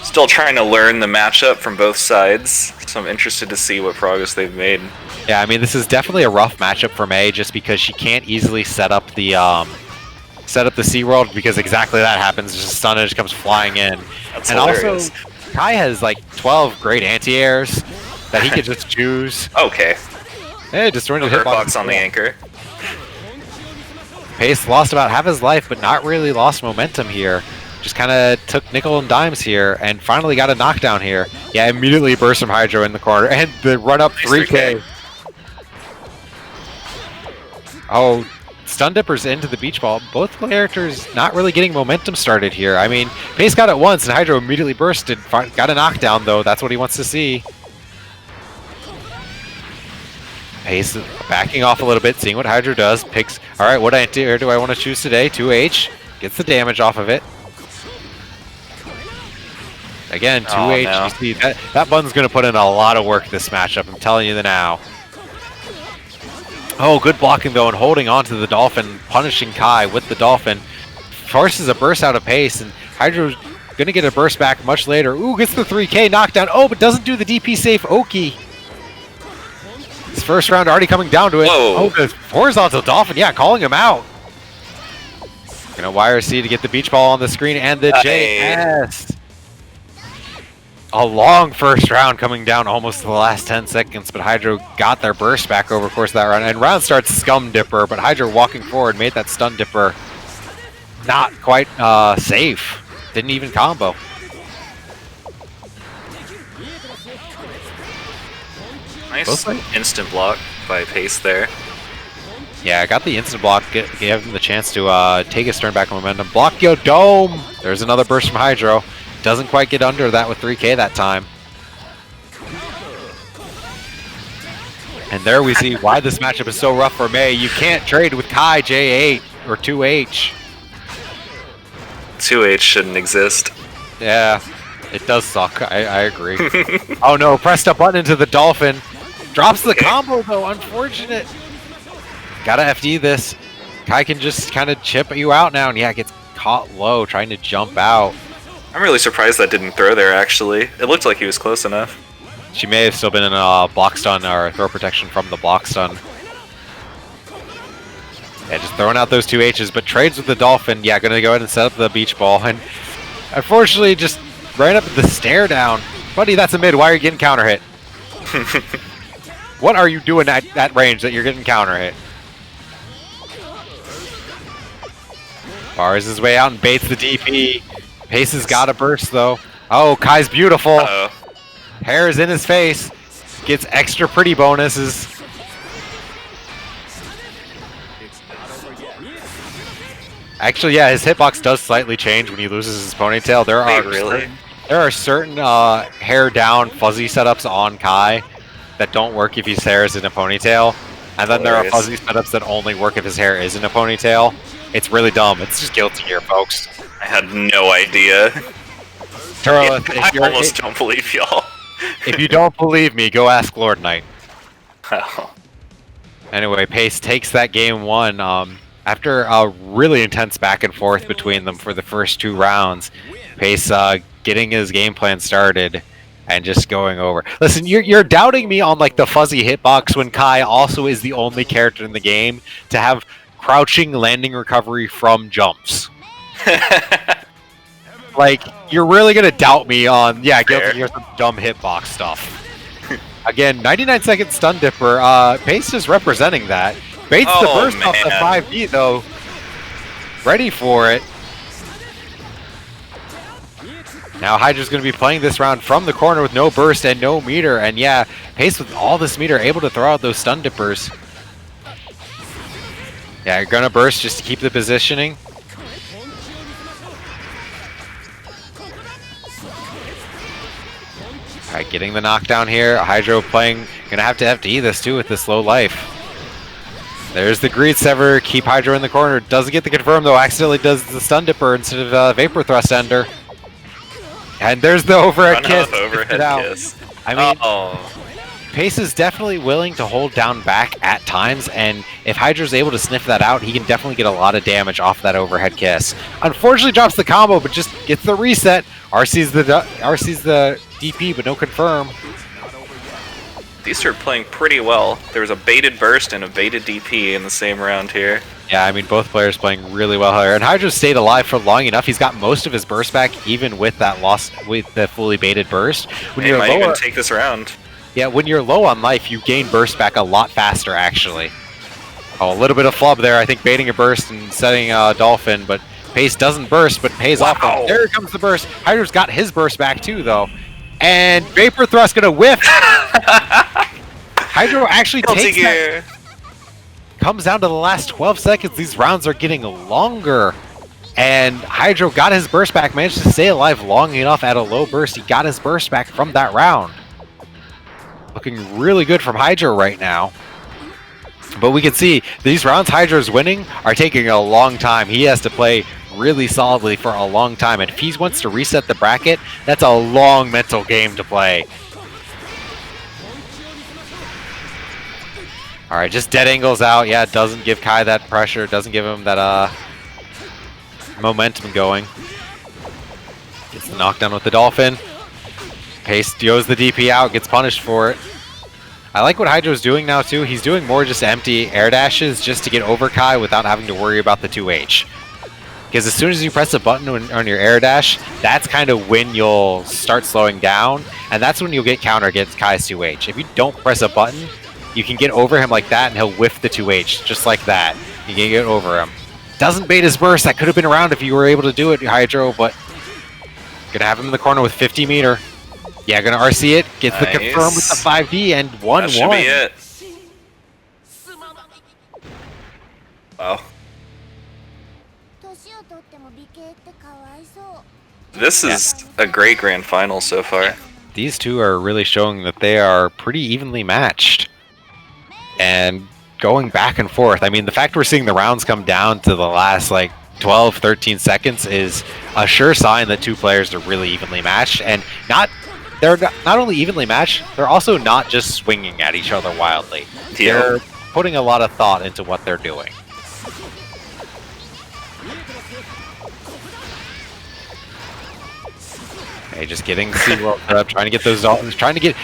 still trying to learn the matchup from both sides, so I'm interested to see what progress they've made. Yeah, I mean, this is definitely a rough matchup for May, just because she can't easily set up the SeaWorld, because exactly that happens. Just Stunnage comes flying in. That's and hilarious. Also, Kai has like 12 great anti-airs that he could just choose. Okay. Hey, just throwing a hitbox on the anchor. Pace lost about half his life, but not really lost momentum here. Just kind of took nickel and dimes here, and finally got a knockdown here. Yeah, immediately burst from Hydro in the corner, and the run up 3K. Oh, Stun Dippers into the beach ball. Both characters not really getting momentum started here. I mean, Pace got it once, and Hydro immediately bursted. Got a knockdown, though. That's what he wants to see. Pace backing off a little bit, seeing what Hydro does. Picks, all right, what anti-air do I want to choose today? 2H. Gets the damage off of it. Again, 2H. No. You see, that button's going to put in a lot of work this matchup. I'm telling you now. Oh, good blocking, though, and holding on to the Dolphin, punishing Kai with the Dolphin. Forces a burst out of Pace, and Hydro's going to get a burst back much later. Ooh, gets the 3K knockdown. Oh, but doesn't do the DP safe Oki. His first round already coming down to it. Whoa. Oh, the horizontal Dolphin, yeah, calling him out. Gonna YRC to get the beach ball on the screen and the JS. A long first round coming down almost to the last 10 seconds, but Hydro got their burst back over the course of that round. And round starts Scum Dipper, but Hydro walking forward made that Stun Dipper not quite safe. Didn't even combo. Nice instant block by Pace there. Yeah, I got the instant block, gave him the chance to take his turn back on momentum. Block yo dome! There's another burst from Hydro. Doesn't quite get under that with 3K that time. And there we see why this matchup is so rough for May. You can't trade with Kai J8 or 2H. 2H shouldn't exist. Yeah, it does suck. I agree. Oh no, pressed a button into the Dolphin. Drops the combo though, unfortunate. Gotta FD this. Kai can just kind of chip you out now, and yeah, gets caught low trying to jump out. I'm really surprised that didn't throw there, actually. It looked like he was close enough. She may have still been in a block stun or throw protection from the block stun. Yeah, just throwing out those 2Hs, but trades with the Dolphin. Yeah, gonna go ahead and set up the beach ball, and unfortunately just ran up the stare down. Buddy, that's a mid. Why are you getting counter hit? What are you doing at that range that you're getting counter hit? Bars his way out and baits the DP. Pace has got a burst though. Oh, Kai's beautiful. Uh-oh. Hair is in his face. Gets extra pretty bonuses. Actually, yeah, his hitbox does slightly change when he loses his ponytail. There are certain hair down fuzzy setups on Kai that don't work if his hair is in a ponytail. And then there are fuzzy setups that only work if his hair is in a ponytail. It's really dumb. It's just guilty gear, folks. I had no idea. Turles, I almost don't believe y'all. If you don't believe me, go ask Lord Knight. Oh. Anyway, Pace takes that game one. After a really intense back and forth between them for the first 2 rounds, Pace getting his game plan started and just going over. Listen, you're doubting me on like the fuzzy hitbox when Kai also is the only character in the game to have crouching landing recovery from jumps. Like, you're really gonna doubt me on, yeah, guilty gear some dumb hitbox stuff. Again, 99-second Stun Dipper. Pace is representing that. Baits the burst off the 5D though. Ready for it. Now Hydra's going to be playing this round from the corner with no burst and no meter. And yeah, Pace with all this meter able to throw out those Stun Dippers. Yeah, you're going to burst just to keep the positioning. Alright, getting the knockdown here. Hydro playing, going to have to FD this too with this low life. There's the Greed Sever, keep Hydro in the corner. Doesn't get the confirm though, accidentally does the Stun Dipper instead of Vapor Thrust Ender. And there's the overhead kiss. Overhead kiss. I mean, Pace is definitely willing to hold down back at times, and if Hydra's able to sniff that out, he can definitely get a lot of damage off that overhead kiss. Unfortunately drops the combo, but just gets the reset. RC's the DP, but no confirm. These two are playing pretty well. There was a baited burst and a baited DP in the same round here. Yeah, I mean, both players playing really well here. And Hydra stayed alive for long enough. He's got most of his burst back, even with that loss, with the fully baited burst. When you're might even take this round. Yeah, when you're low on life, you gain burst back a lot faster, actually. Oh, a little bit of flub there. I think baiting a burst and setting Dolphin, but Pace doesn't burst, but pays off. There comes the burst. Hydra's got his burst back too, though. And Vapor Thrust gonna whiff. Hydro actually takes that. comes down to the last 12 seconds. These rounds are getting longer. And Hydro got his burst back, managed to stay alive long enough at a low burst. He got his burst back from that round. Looking really good from Hydro right now. But we can see these rounds Hydro's winning are taking a long time. He has to play really solidly for a long time. And if he wants to reset the bracket, that's a long mental game to play. All right, just dead angles out. Yeah, it doesn't give Kai that pressure. Doesn't give him that momentum going. Gets the knockdown with the Dolphin. Pace goes the DP out, gets punished for it. I like what Hydro's doing now too. He's doing more just empty air dashes just to get over Kai without having to worry about the 2H. Because as soon as you press a button on your air dash, that's kind of when you'll start slowing down, and that's when you'll get counter against Kai's 2H. If you don't press a button, you can get over him like that and he'll whiff the 2H, just like that. You can get over him. Doesn't bait his burst. That could have been around if you were able to do it, Hydro, but gonna have him in the corner with 50 meter. Yeah, gonna RC it. Gets the confirm with the 5D and 1-1. That should be it. Wow. This is a great grand final so far. These two are really showing that they are pretty evenly matched. And going back and forth. I mean, the fact we're seeing the rounds come down to the last, like, 12, 13 seconds is a sure sign that two players are really evenly matched. And they're not only evenly matched, they're also not just swinging at each other wildly. Yeah. They're putting a lot of thought into what they're doing. Okay, just getting SeaWorld up, trying to get those Dolphins, trying to get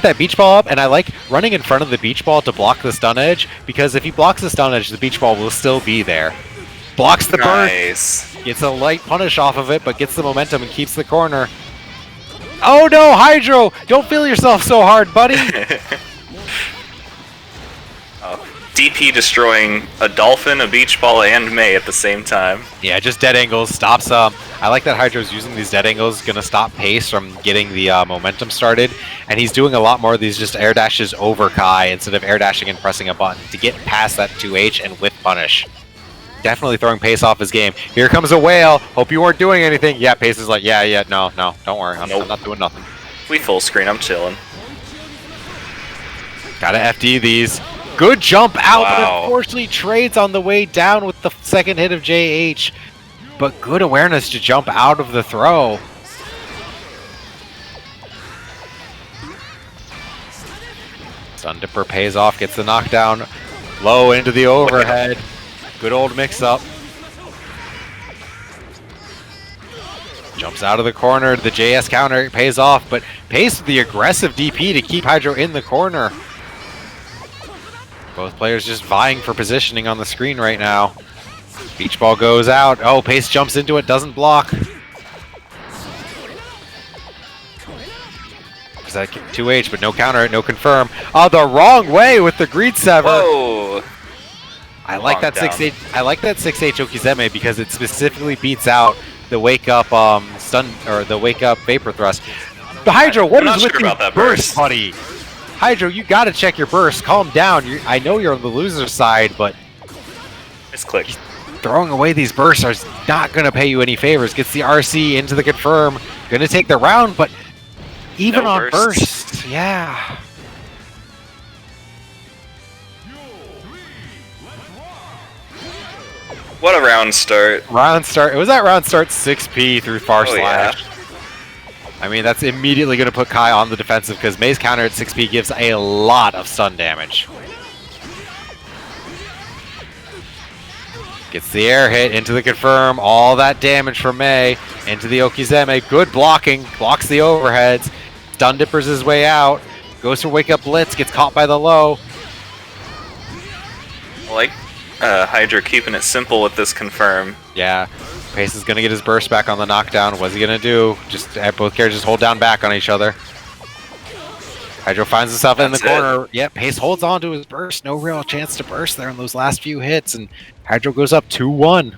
that beach ball up, and I like running in front of the beach ball to block the stun edge, because if he blocks the stun edge, the beach ball will still be there. Blocks the burst, gets a light punish off of it, but gets the momentum and keeps the corner. Oh no, Hydro! Don't feel yourself so hard, buddy! DP destroying a Dolphin, a beach ball, and May at the same time. Yeah, just dead angles, stops I like that Hydro's using these dead angles, gonna stop Pace from getting the momentum started, and he's doing a lot more of these just air dashes over Kai instead of air dashing and pressing a button to get past that 2H and with punish. Definitely throwing Pace off his game. Here comes a whale. Hope you weren't doing anything. Yeah, Pace is like, yeah, no, don't worry. I'm not doing nothing. We full screen, I'm chilling. Gotta FD these. Good jump out, wow. But unfortunately trades on the way down with the second hit of JH. But good awareness to jump out of the throw. Sun Dipper pays off, gets the knockdown. Low into the overhead. Good old mix-up. Jumps out of the corner. The JS counter pays off, but Pace with the aggressive DP to keep Hydro in the corner. Both players just vying for positioning on the screen right now. Beach ball goes out. Oh, Pace jumps into it, doesn't block. Is that 2H, but no counter, no confirm. Oh, the wrong way with the greed sever. Whoa. I like that 6H. I like that 6H Okizeme because it specifically beats out the wake up stun or the wake up vapor thrust. But Hydro, what is with your burst, buddy? Hydro, you gotta check your burst. Calm down. I know you're on the loser side, but it's click. Throwing away these bursts are not gonna pay you any favors. Gets the RC into the confirm. Gonna take the round, but even no on burst, yeah. What a round start. Round start. It was that round start 6P through far slash. Yeah. I mean, that's immediately going to put Kai on the defensive because May's counter at 6P gives a lot of stun damage. Gets the air hit into the confirm. All that damage from May into the Okizeme. Good blocking. Blocks the overheads. Stun Dippers his way out. Goes for Wake Up Blitz. Gets caught by the low. I like Hydra keeping it simple with this confirm. Yeah. Pace is going to get his burst back on the knockdown. What's he going to do? Just both characters just hold down back on each other. Hydro finds himself in the corner. Yep, Pace holds on to his burst. No real chance to burst there in those last few hits. And Hydro goes up 2-1.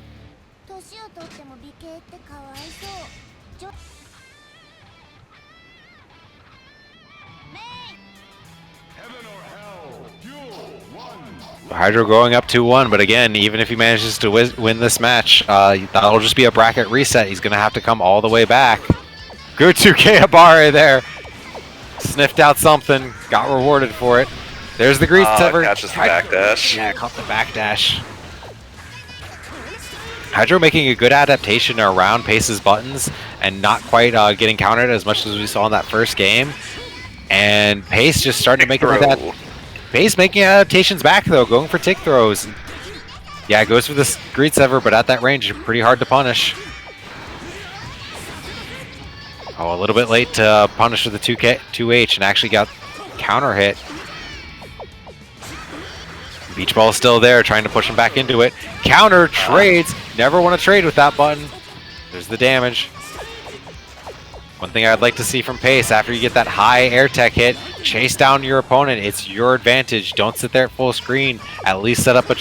Hydro going up 2-1, but again, even if he manages to win this match, that'll just be a bracket reset. He's going to have to come all the way back. Good 2K Abare there. Sniffed out something, got rewarded for it. There's the grease sever. Catches the backdash. Yeah, caught the backdash. Hydro making a good adaptation around Pace's buttons and not quite getting countered as much as we saw in that first game. And Pace just starting to make that. Pace making adaptations back though, going for tick throws. Yeah, goes for this greed sever, but at that range, pretty hard to punish. Oh, a little bit late to punish with the 2H and actually got counter hit. Beach ball still there, trying to push him back into it. Counter trades. Never want to trade with that button. There's the damage. One thing I'd like to see from Pace after you get that high air tech hit, chase down your opponent. It's your advantage. Don't sit there at full screen. At least set up a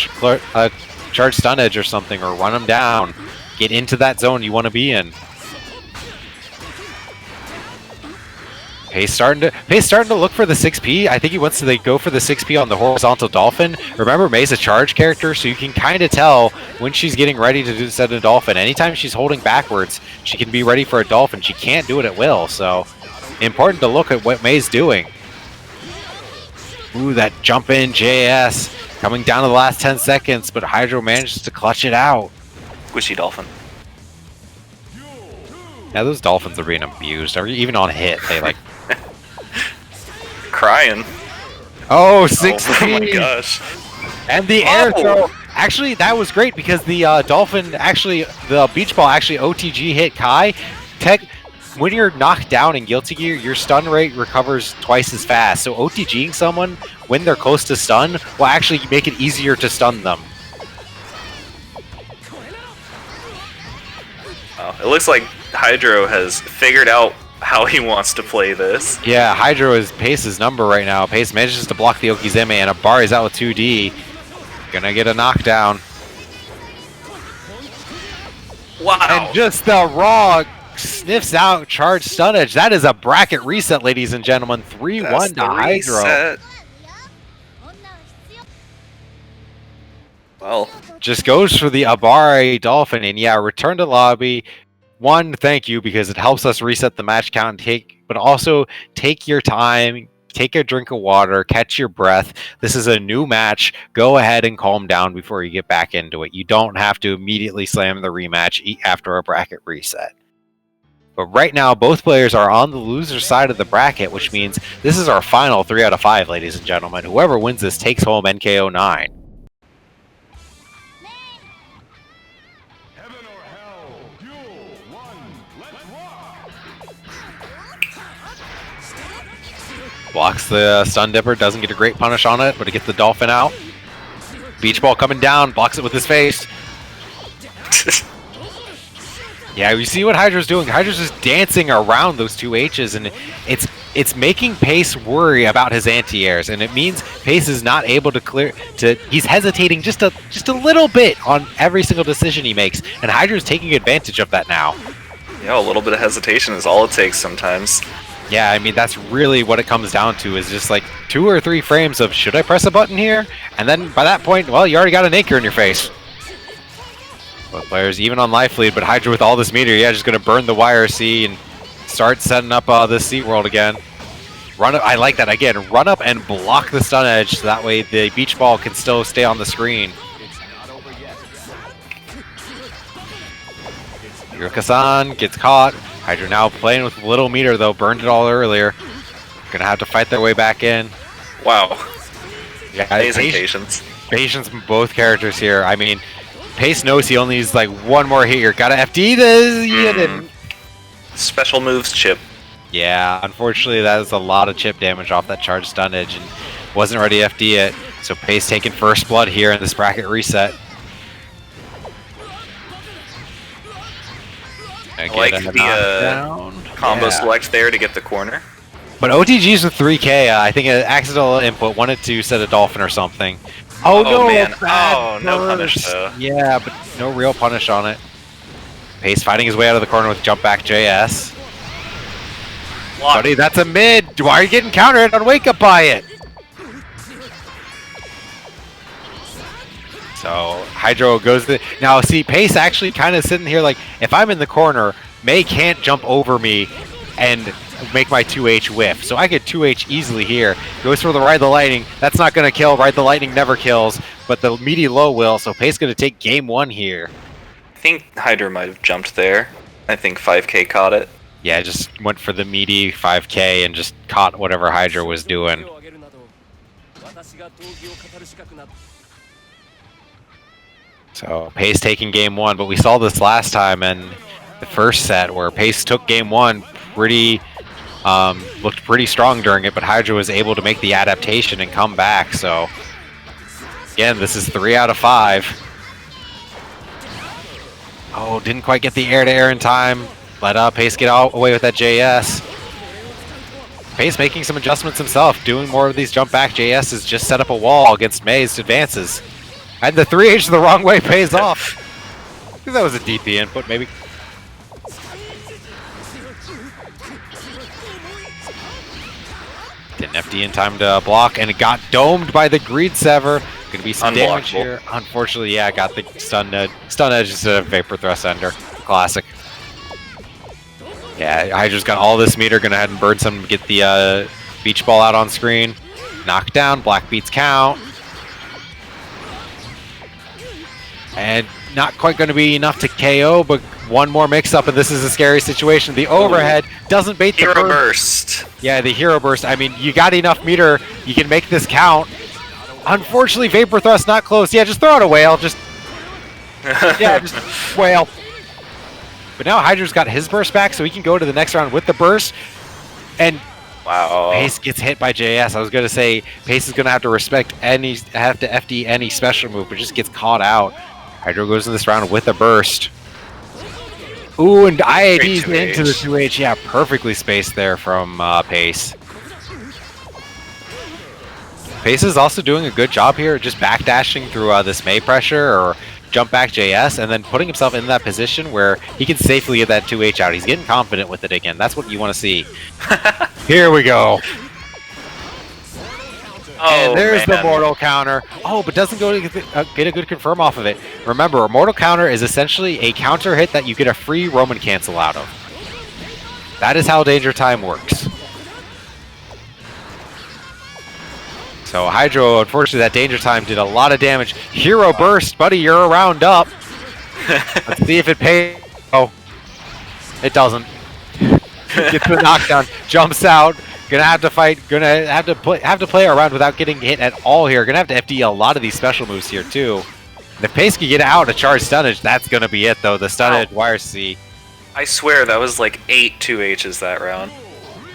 charge stun edge or something, or run them down. Get into that zone you want to be in. Pace starting to look for the 6P. I think he wants to go for the 6P on the horizontal dolphin. Remember, May's a charge character, so you can kind of tell when she's getting ready to set a dolphin. Anytime she's holding backwards, she can be ready for a dolphin. She can't do it at will, so important to look at what May's doing. Ooh, that jump in JS coming down to the last 10 seconds, but Hydro manages to clutch it out. Squishy dolphin. Yeah, those dolphins are being abused. Even on hit, they like crying. Oh, 16! Oh my gosh. And the air throw. Actually, that was great because the dolphin the beach ball actually OTG hit Kai. When you're knocked down in Guilty Gear, your stun rate recovers twice as fast. So OTGing someone when they're close to stun will actually make it easier to stun them. Oh, it looks like Hydro has figured out how he wants to play this. Yeah, Hydro is Pace's number right now. Pace manages to block the Okizeme, and Abari's out with 2D. Gonna get a knockdown. Wow. And just the raw sniffs out charge stun edge. That is a bracket reset, ladies and gentlemen. 3-1 to Hydro. Well, just goes for the Abare Dolphin, and yeah, return to lobby. One, thank you, because it helps us reset the match count, but also take your time, take a drink of water, catch your breath. This is a new match. Go ahead and calm down before you get back into it. You don't have to immediately slam the rematch after a bracket reset. But right now, both players are on the loser side of the bracket, which means this is our final 3 out of 5, ladies and gentlemen. Whoever wins this takes home NKO 9. Blocks the stun dipper, doesn't get a great punish on it, but it gets the dolphin out. Beach ball coming down, blocks it with his face. Yeah, you see what Hydra's doing. Hydra's just dancing around those 2 H's, and it's making Pace worry about his anti-airs, and it means Pace is not able to clear. He's hesitating just a little bit on every single decision he makes, and Hydra's taking advantage of that now. Yeah, a little bit of hesitation is all it takes sometimes. Yeah, I mean, that's really what it comes down to, is just like 2 or 3 frames of, should I press a button here? And then by that point, well, you already got an anchor in your face. Both players even on life lead, but Hydra with all this meter, yeah, just going to burn the YRC and start setting up the Sea World again. Run up, I like that, again, run up and block the stun edge, so that way the beach ball can still stay on the screen. Yuruka-san gets caught. Hydra now playing with little meter though, burned it all earlier. Gonna have to fight their way back in. Wow. Yeah, amazing patience. Patience from both characters here. I mean, Pace knows he only needs like one more hit here. Gotta FD this. Special moves chip. Yeah, unfortunately that is a lot of chip damage off that charge stun edge and wasn't ready to FD it. So Pace taking first blood here in this bracket reset. I like the combo select there to get the corner. But OTGs with 3K, I think an accidental input wanted to set a dolphin or something. Oh no, man. Oh, no punish though. Yeah, but no real punish on it. Pace fighting his way out of the corner with jump back JS. Buddy, that's a mid. Why are you getting countered on wake up by it? So Hydro goes now. See, Pace actually kind of sitting here like, if I'm in the corner, May can't jump over me and make my 2H whiff. So I get 2H easily here. Goes for the Ride the Lightning. That's not going to kill. Ride the Lightning never kills, but the meaty low will. So Pace going to take game 1 here. I think Hydra might have jumped there. I think 5K caught it. Yeah, just went for the meaty 5K and just caught whatever Hydra was doing. So Pace taking game 1, but we saw this last time in the first set where Pace took game 1 pretty, looked pretty strong during it, but Hydra was able to make the adaptation and come back. So again, this is 3 out of 5. Oh, didn't quite get the air-to-air in time. Let Pace get away with that JS. Pace making some adjustments himself, doing more of these jump back JSs, just set up a wall against May's advances. And the 3H the wrong way pays off. I think that was a DP input, maybe. Didn't FD in time to block, and it got domed by the Greed Sever. Gonna be some damage here. Unfortunately, yeah, got the stun edge. Stun edge instead of Vapor Thrust Ender. Classic. Yeah, Hydra's got all this meter. Gonna head and burn some, get the Beach Ball out on screen. Knockdown, Black Beats count. And not quite going to be enough to KO, but one more mix-up, and this is a scary situation. The overhead doesn't bait the Hero burst. Yeah, the Hero Burst. I mean, you got enough meter. You can make this count. Unfortunately, Vapor Thrust not close. Yeah, just throw out a whale. Just whale. But now Hydra's got his burst back, so he can go to the next round with the burst. And wow, Pace gets hit by JS. I was going to say Pace is going to have to FD any special move, but just gets caught out. Hydro goes in this round with a burst. Ooh, and IAD's into the 2H. Yeah, perfectly spaced there from Pace. Pace is also doing a good job here, just backdashing through this May pressure or jump back JS, and then putting himself in that position where he can safely get that 2H out. He's getting confident with it again. That's what you want to see. Here we go. And there's the mortal counter. Oh, but doesn't go to get a good confirm off of it. Remember, a mortal counter is essentially a counter hit that you get a free Roman cancel out of. That is how Danger Time works. So Hydro, unfortunately, that Danger Time did a lot of damage. Hero Burst, buddy, you're a round up. Let's see if it pays. Oh, it doesn't. Gets the knockdown, jumps out. Gonna have to fight. Gonna have to play around without getting hit at all here. Gonna have to FD a lot of these special moves here too. And if Pace can get out a charge stunnage, that's gonna be it though. The stunnage wire C. I swear that was like 8 2Hs that round.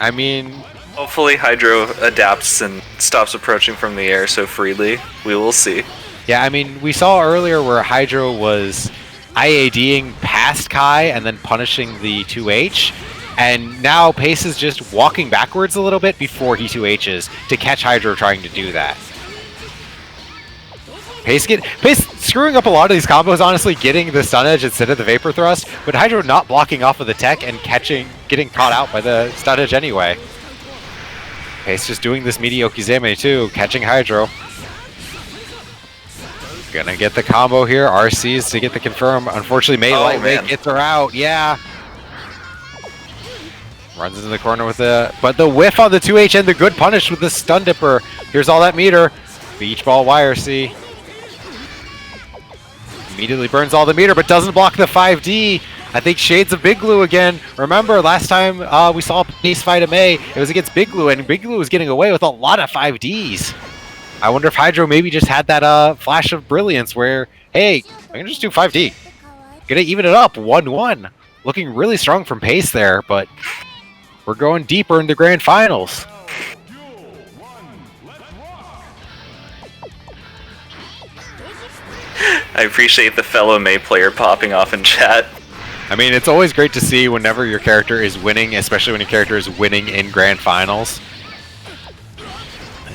I mean, hopefully Hydro adapts and stops approaching from the air so freely. We will see. Yeah, I mean, we saw earlier where Hydro was IADing past Kai and then punishing the 2H. And now Pace is just walking backwards a little bit before he 2Hs to catch Hydro trying to do that. Pace screwing up a lot of these combos, honestly, getting the stun edge instead of the Vapor Thrust, but Hydro not blocking off of the tech and getting caught out by the stun edge anyway. Pace just doing this mediocre Zame too, catching Hydro. Gonna get the combo here, RCs to get the confirm. Unfortunately, May gets her out, yeah. Runs into the corner with but the whiff on the 2H and the good punish with the stun dipper. Here's all that meter. Beach Ball Wire C. Immediately burns all the meter, but doesn't block the 5D. I think Shades of Big Glue again. Remember, last time we saw Pace fight a May, it was against Big Glue, and Big Glue was getting away with a lot of 5Ds. I wonder if Hydro maybe just had that flash of brilliance where, hey, I can just do 5D. Gonna even it up, 1-1. Looking really strong from Pace there, but we're going deeper into Grand Finals. I appreciate the fellow May player popping off in chat. I mean, it's always great to see whenever your character is winning, especially when your character is winning in Grand Finals.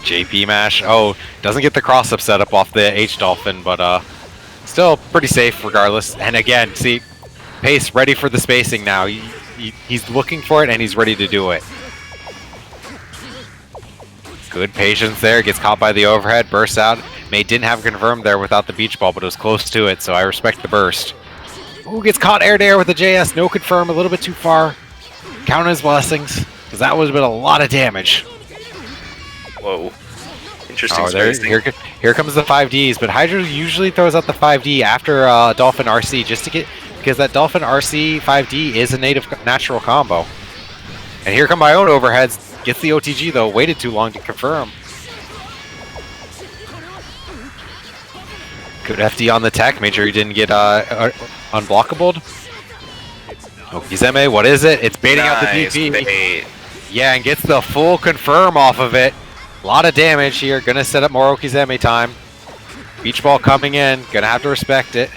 JP mash. Oh, doesn't get the cross-up setup off the H-Dolphin, but still pretty safe regardless. And again, see, Pace ready for the spacing now. He's looking for it and he's ready to do it. Good patience there. Gets caught by the overhead. Bursts out. May didn't have confirmed there without the beach ball, but it was close to it, so I respect the burst. Ooh, gets caught air to air with the JS. No confirm. A little bit too far. Count his blessings, because that would have been a lot of damage. Whoa. Interesting here comes the 5Ds, but Hydra usually throws out the 5D after Dolphin RC just to get, because that Dolphin RC 5D is a natural combo. And here come my own overheads. Gets the OTG though, waited too long to confirm. Good FD on the tech, made sure he didn't get unblockable. Okizeme, what is it? It's baiting out the DP. Bait. Yeah, and gets the full confirm off of it. A lot of damage here. Gonna set up more Okizeme time. Beach ball coming in. Gonna have to respect it.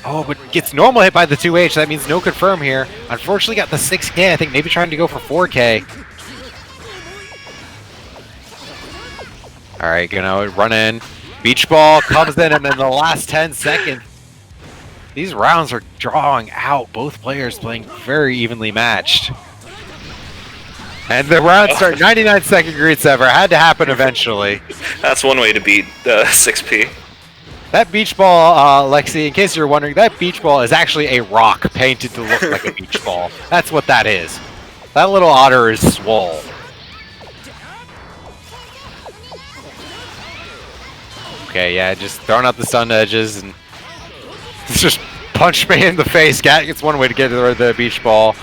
Oh, but gets normal hit by the 2H. That means no confirm here. Unfortunately got the 6K. I think maybe trying to go for 4K. Alright, gonna run in. Beach ball comes in, and then the last 10 seconds. These rounds are drawing out. Both players playing very evenly matched. And the rounds start 99-second greet sever. Had to happen eventually. That's one way to beat 6P. That beach ball, Lexi, in case you're wondering, that beach ball is actually a rock painted to look like a beach ball. That's what that is. That little otter is swole. Okay, yeah, just throwing out the stun edges and just punch me in the face. Gat gets one way to get to the beach ball.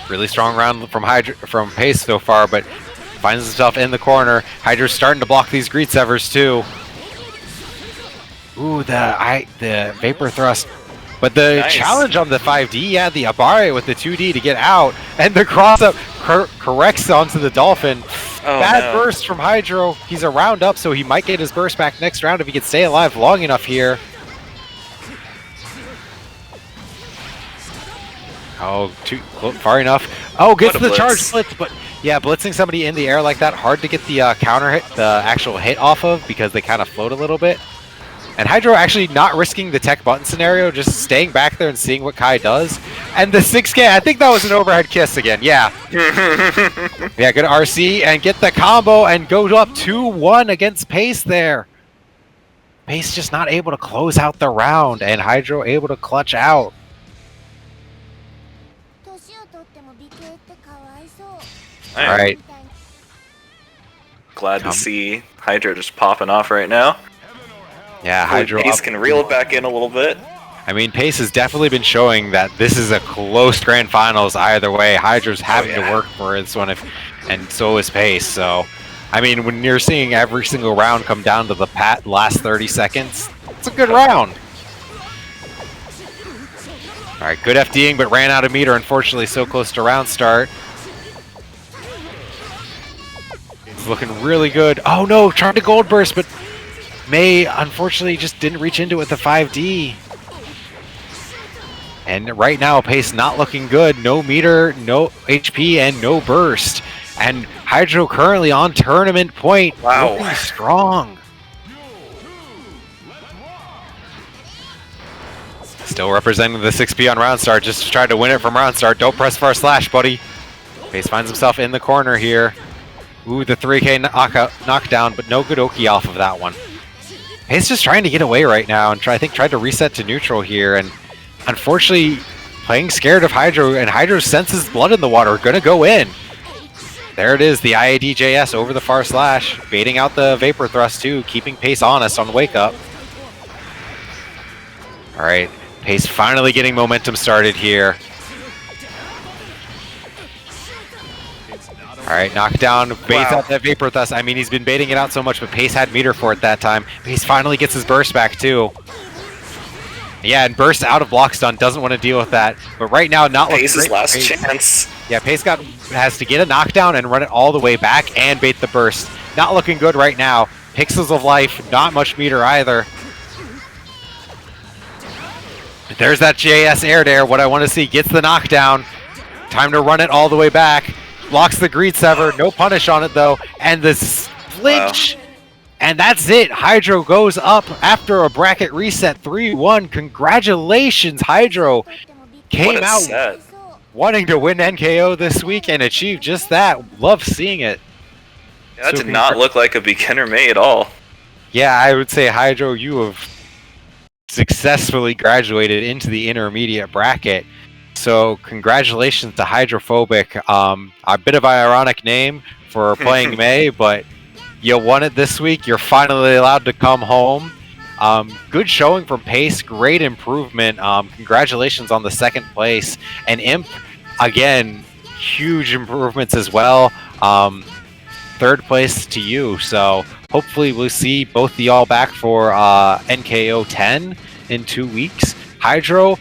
Really strong round from Pace so far, but finds himself in the corner. Hydra's starting to block these greet severs too. Ooh, the vapor thrust. But the challenge on the 5D, yeah, the Abare with the 2D to get out, and the cross up corrects onto the Dolphin. Bad burst from Hydro. He's a round up, so he might get his burst back next round if he can stay alive long enough here. Oh, too far enough. Oh, gets the charge blitz, but yeah, blitzing somebody in the air like that, hard to get the counter hit, the actual hit off of, because they kind of float a little bit. And Hydro actually not risking the tech button scenario, just staying back there and seeing what Kai does. And the 6K, I think that was an overhead kiss again, yeah. Yeah, good RC, and get the combo, and go up 2-1 against Pace there. Pace just not able to close out the round, and Hydro able to clutch out. Alright. Glad to see Hydro just popping off right now. Yeah, Hydro Pace can reel it back in a little bit. I mean, Pace has definitely been showing that this is a close grand finals either way. Hydro's having to work for this one, and so is Pace. So, I mean, when you're seeing every single round come down to the last 30 seconds, it's a good round. Alright, good FDing, but ran out of meter, unfortunately, so close to round start. It's looking really good. Oh no, trying to gold burst, but May, unfortunately, just didn't reach into it with the 5D. And right now, Pace not looking good. No meter, no HP, and no burst. And Hydro currently on tournament point. Wow. Looking strong. Still representing the 6P on round start. Just trying to win it from round start. Don't press far slash, buddy. Pace finds himself in the corner here. Ooh, the 3K knockdown, but no good Oki off of that one. Pace just trying to get away right now, and I think tried to reset to neutral here, and unfortunately playing scared of Hydro, and Hydro senses blood in the water, gonna go in. There it is, the IADJS over the far slash, baiting out the vapor thrust too, keeping Pace honest on wake up. Alright, Pace finally getting momentum started here. Alright, knockdown, baits out that vapor thrust. I mean, he's been baiting it out so much, but Pace had meter for it that time. Pace finally gets his burst back too. Yeah, and burst out of block stun, doesn't want to deal with that. But right now, not looking great. Pace's last chance. Yeah, Pace has to get a knockdown and run it all the way back and bait the burst. Not looking good right now. Pixels of life, not much meter either. There's that JS air there, what I want to see. Gets the knockdown. Time to run it all the way back. Blocks the greed sever, no punish on it though, and the flinch, and that's it. Hydro goes up after a bracket reset 3-1. Congratulations, Hydro. Came out wanting to win NKO this week and achieve just that. Love seeing it. Yeah, that did not look like a beginner May at all. Yeah, I would say, Hydro, you have successfully graduated into the intermediate bracket. So congratulations to Hydrophobic. A bit of an ironic name for playing May, but you won it this week. You're finally allowed to come home. Good showing from Pace. Great improvement. Congratulations on the second place. And Imp, again, huge improvements as well. Third place to you. So hopefully we'll see both of y'all back for NKO 10 in 2 weeks. Hydro,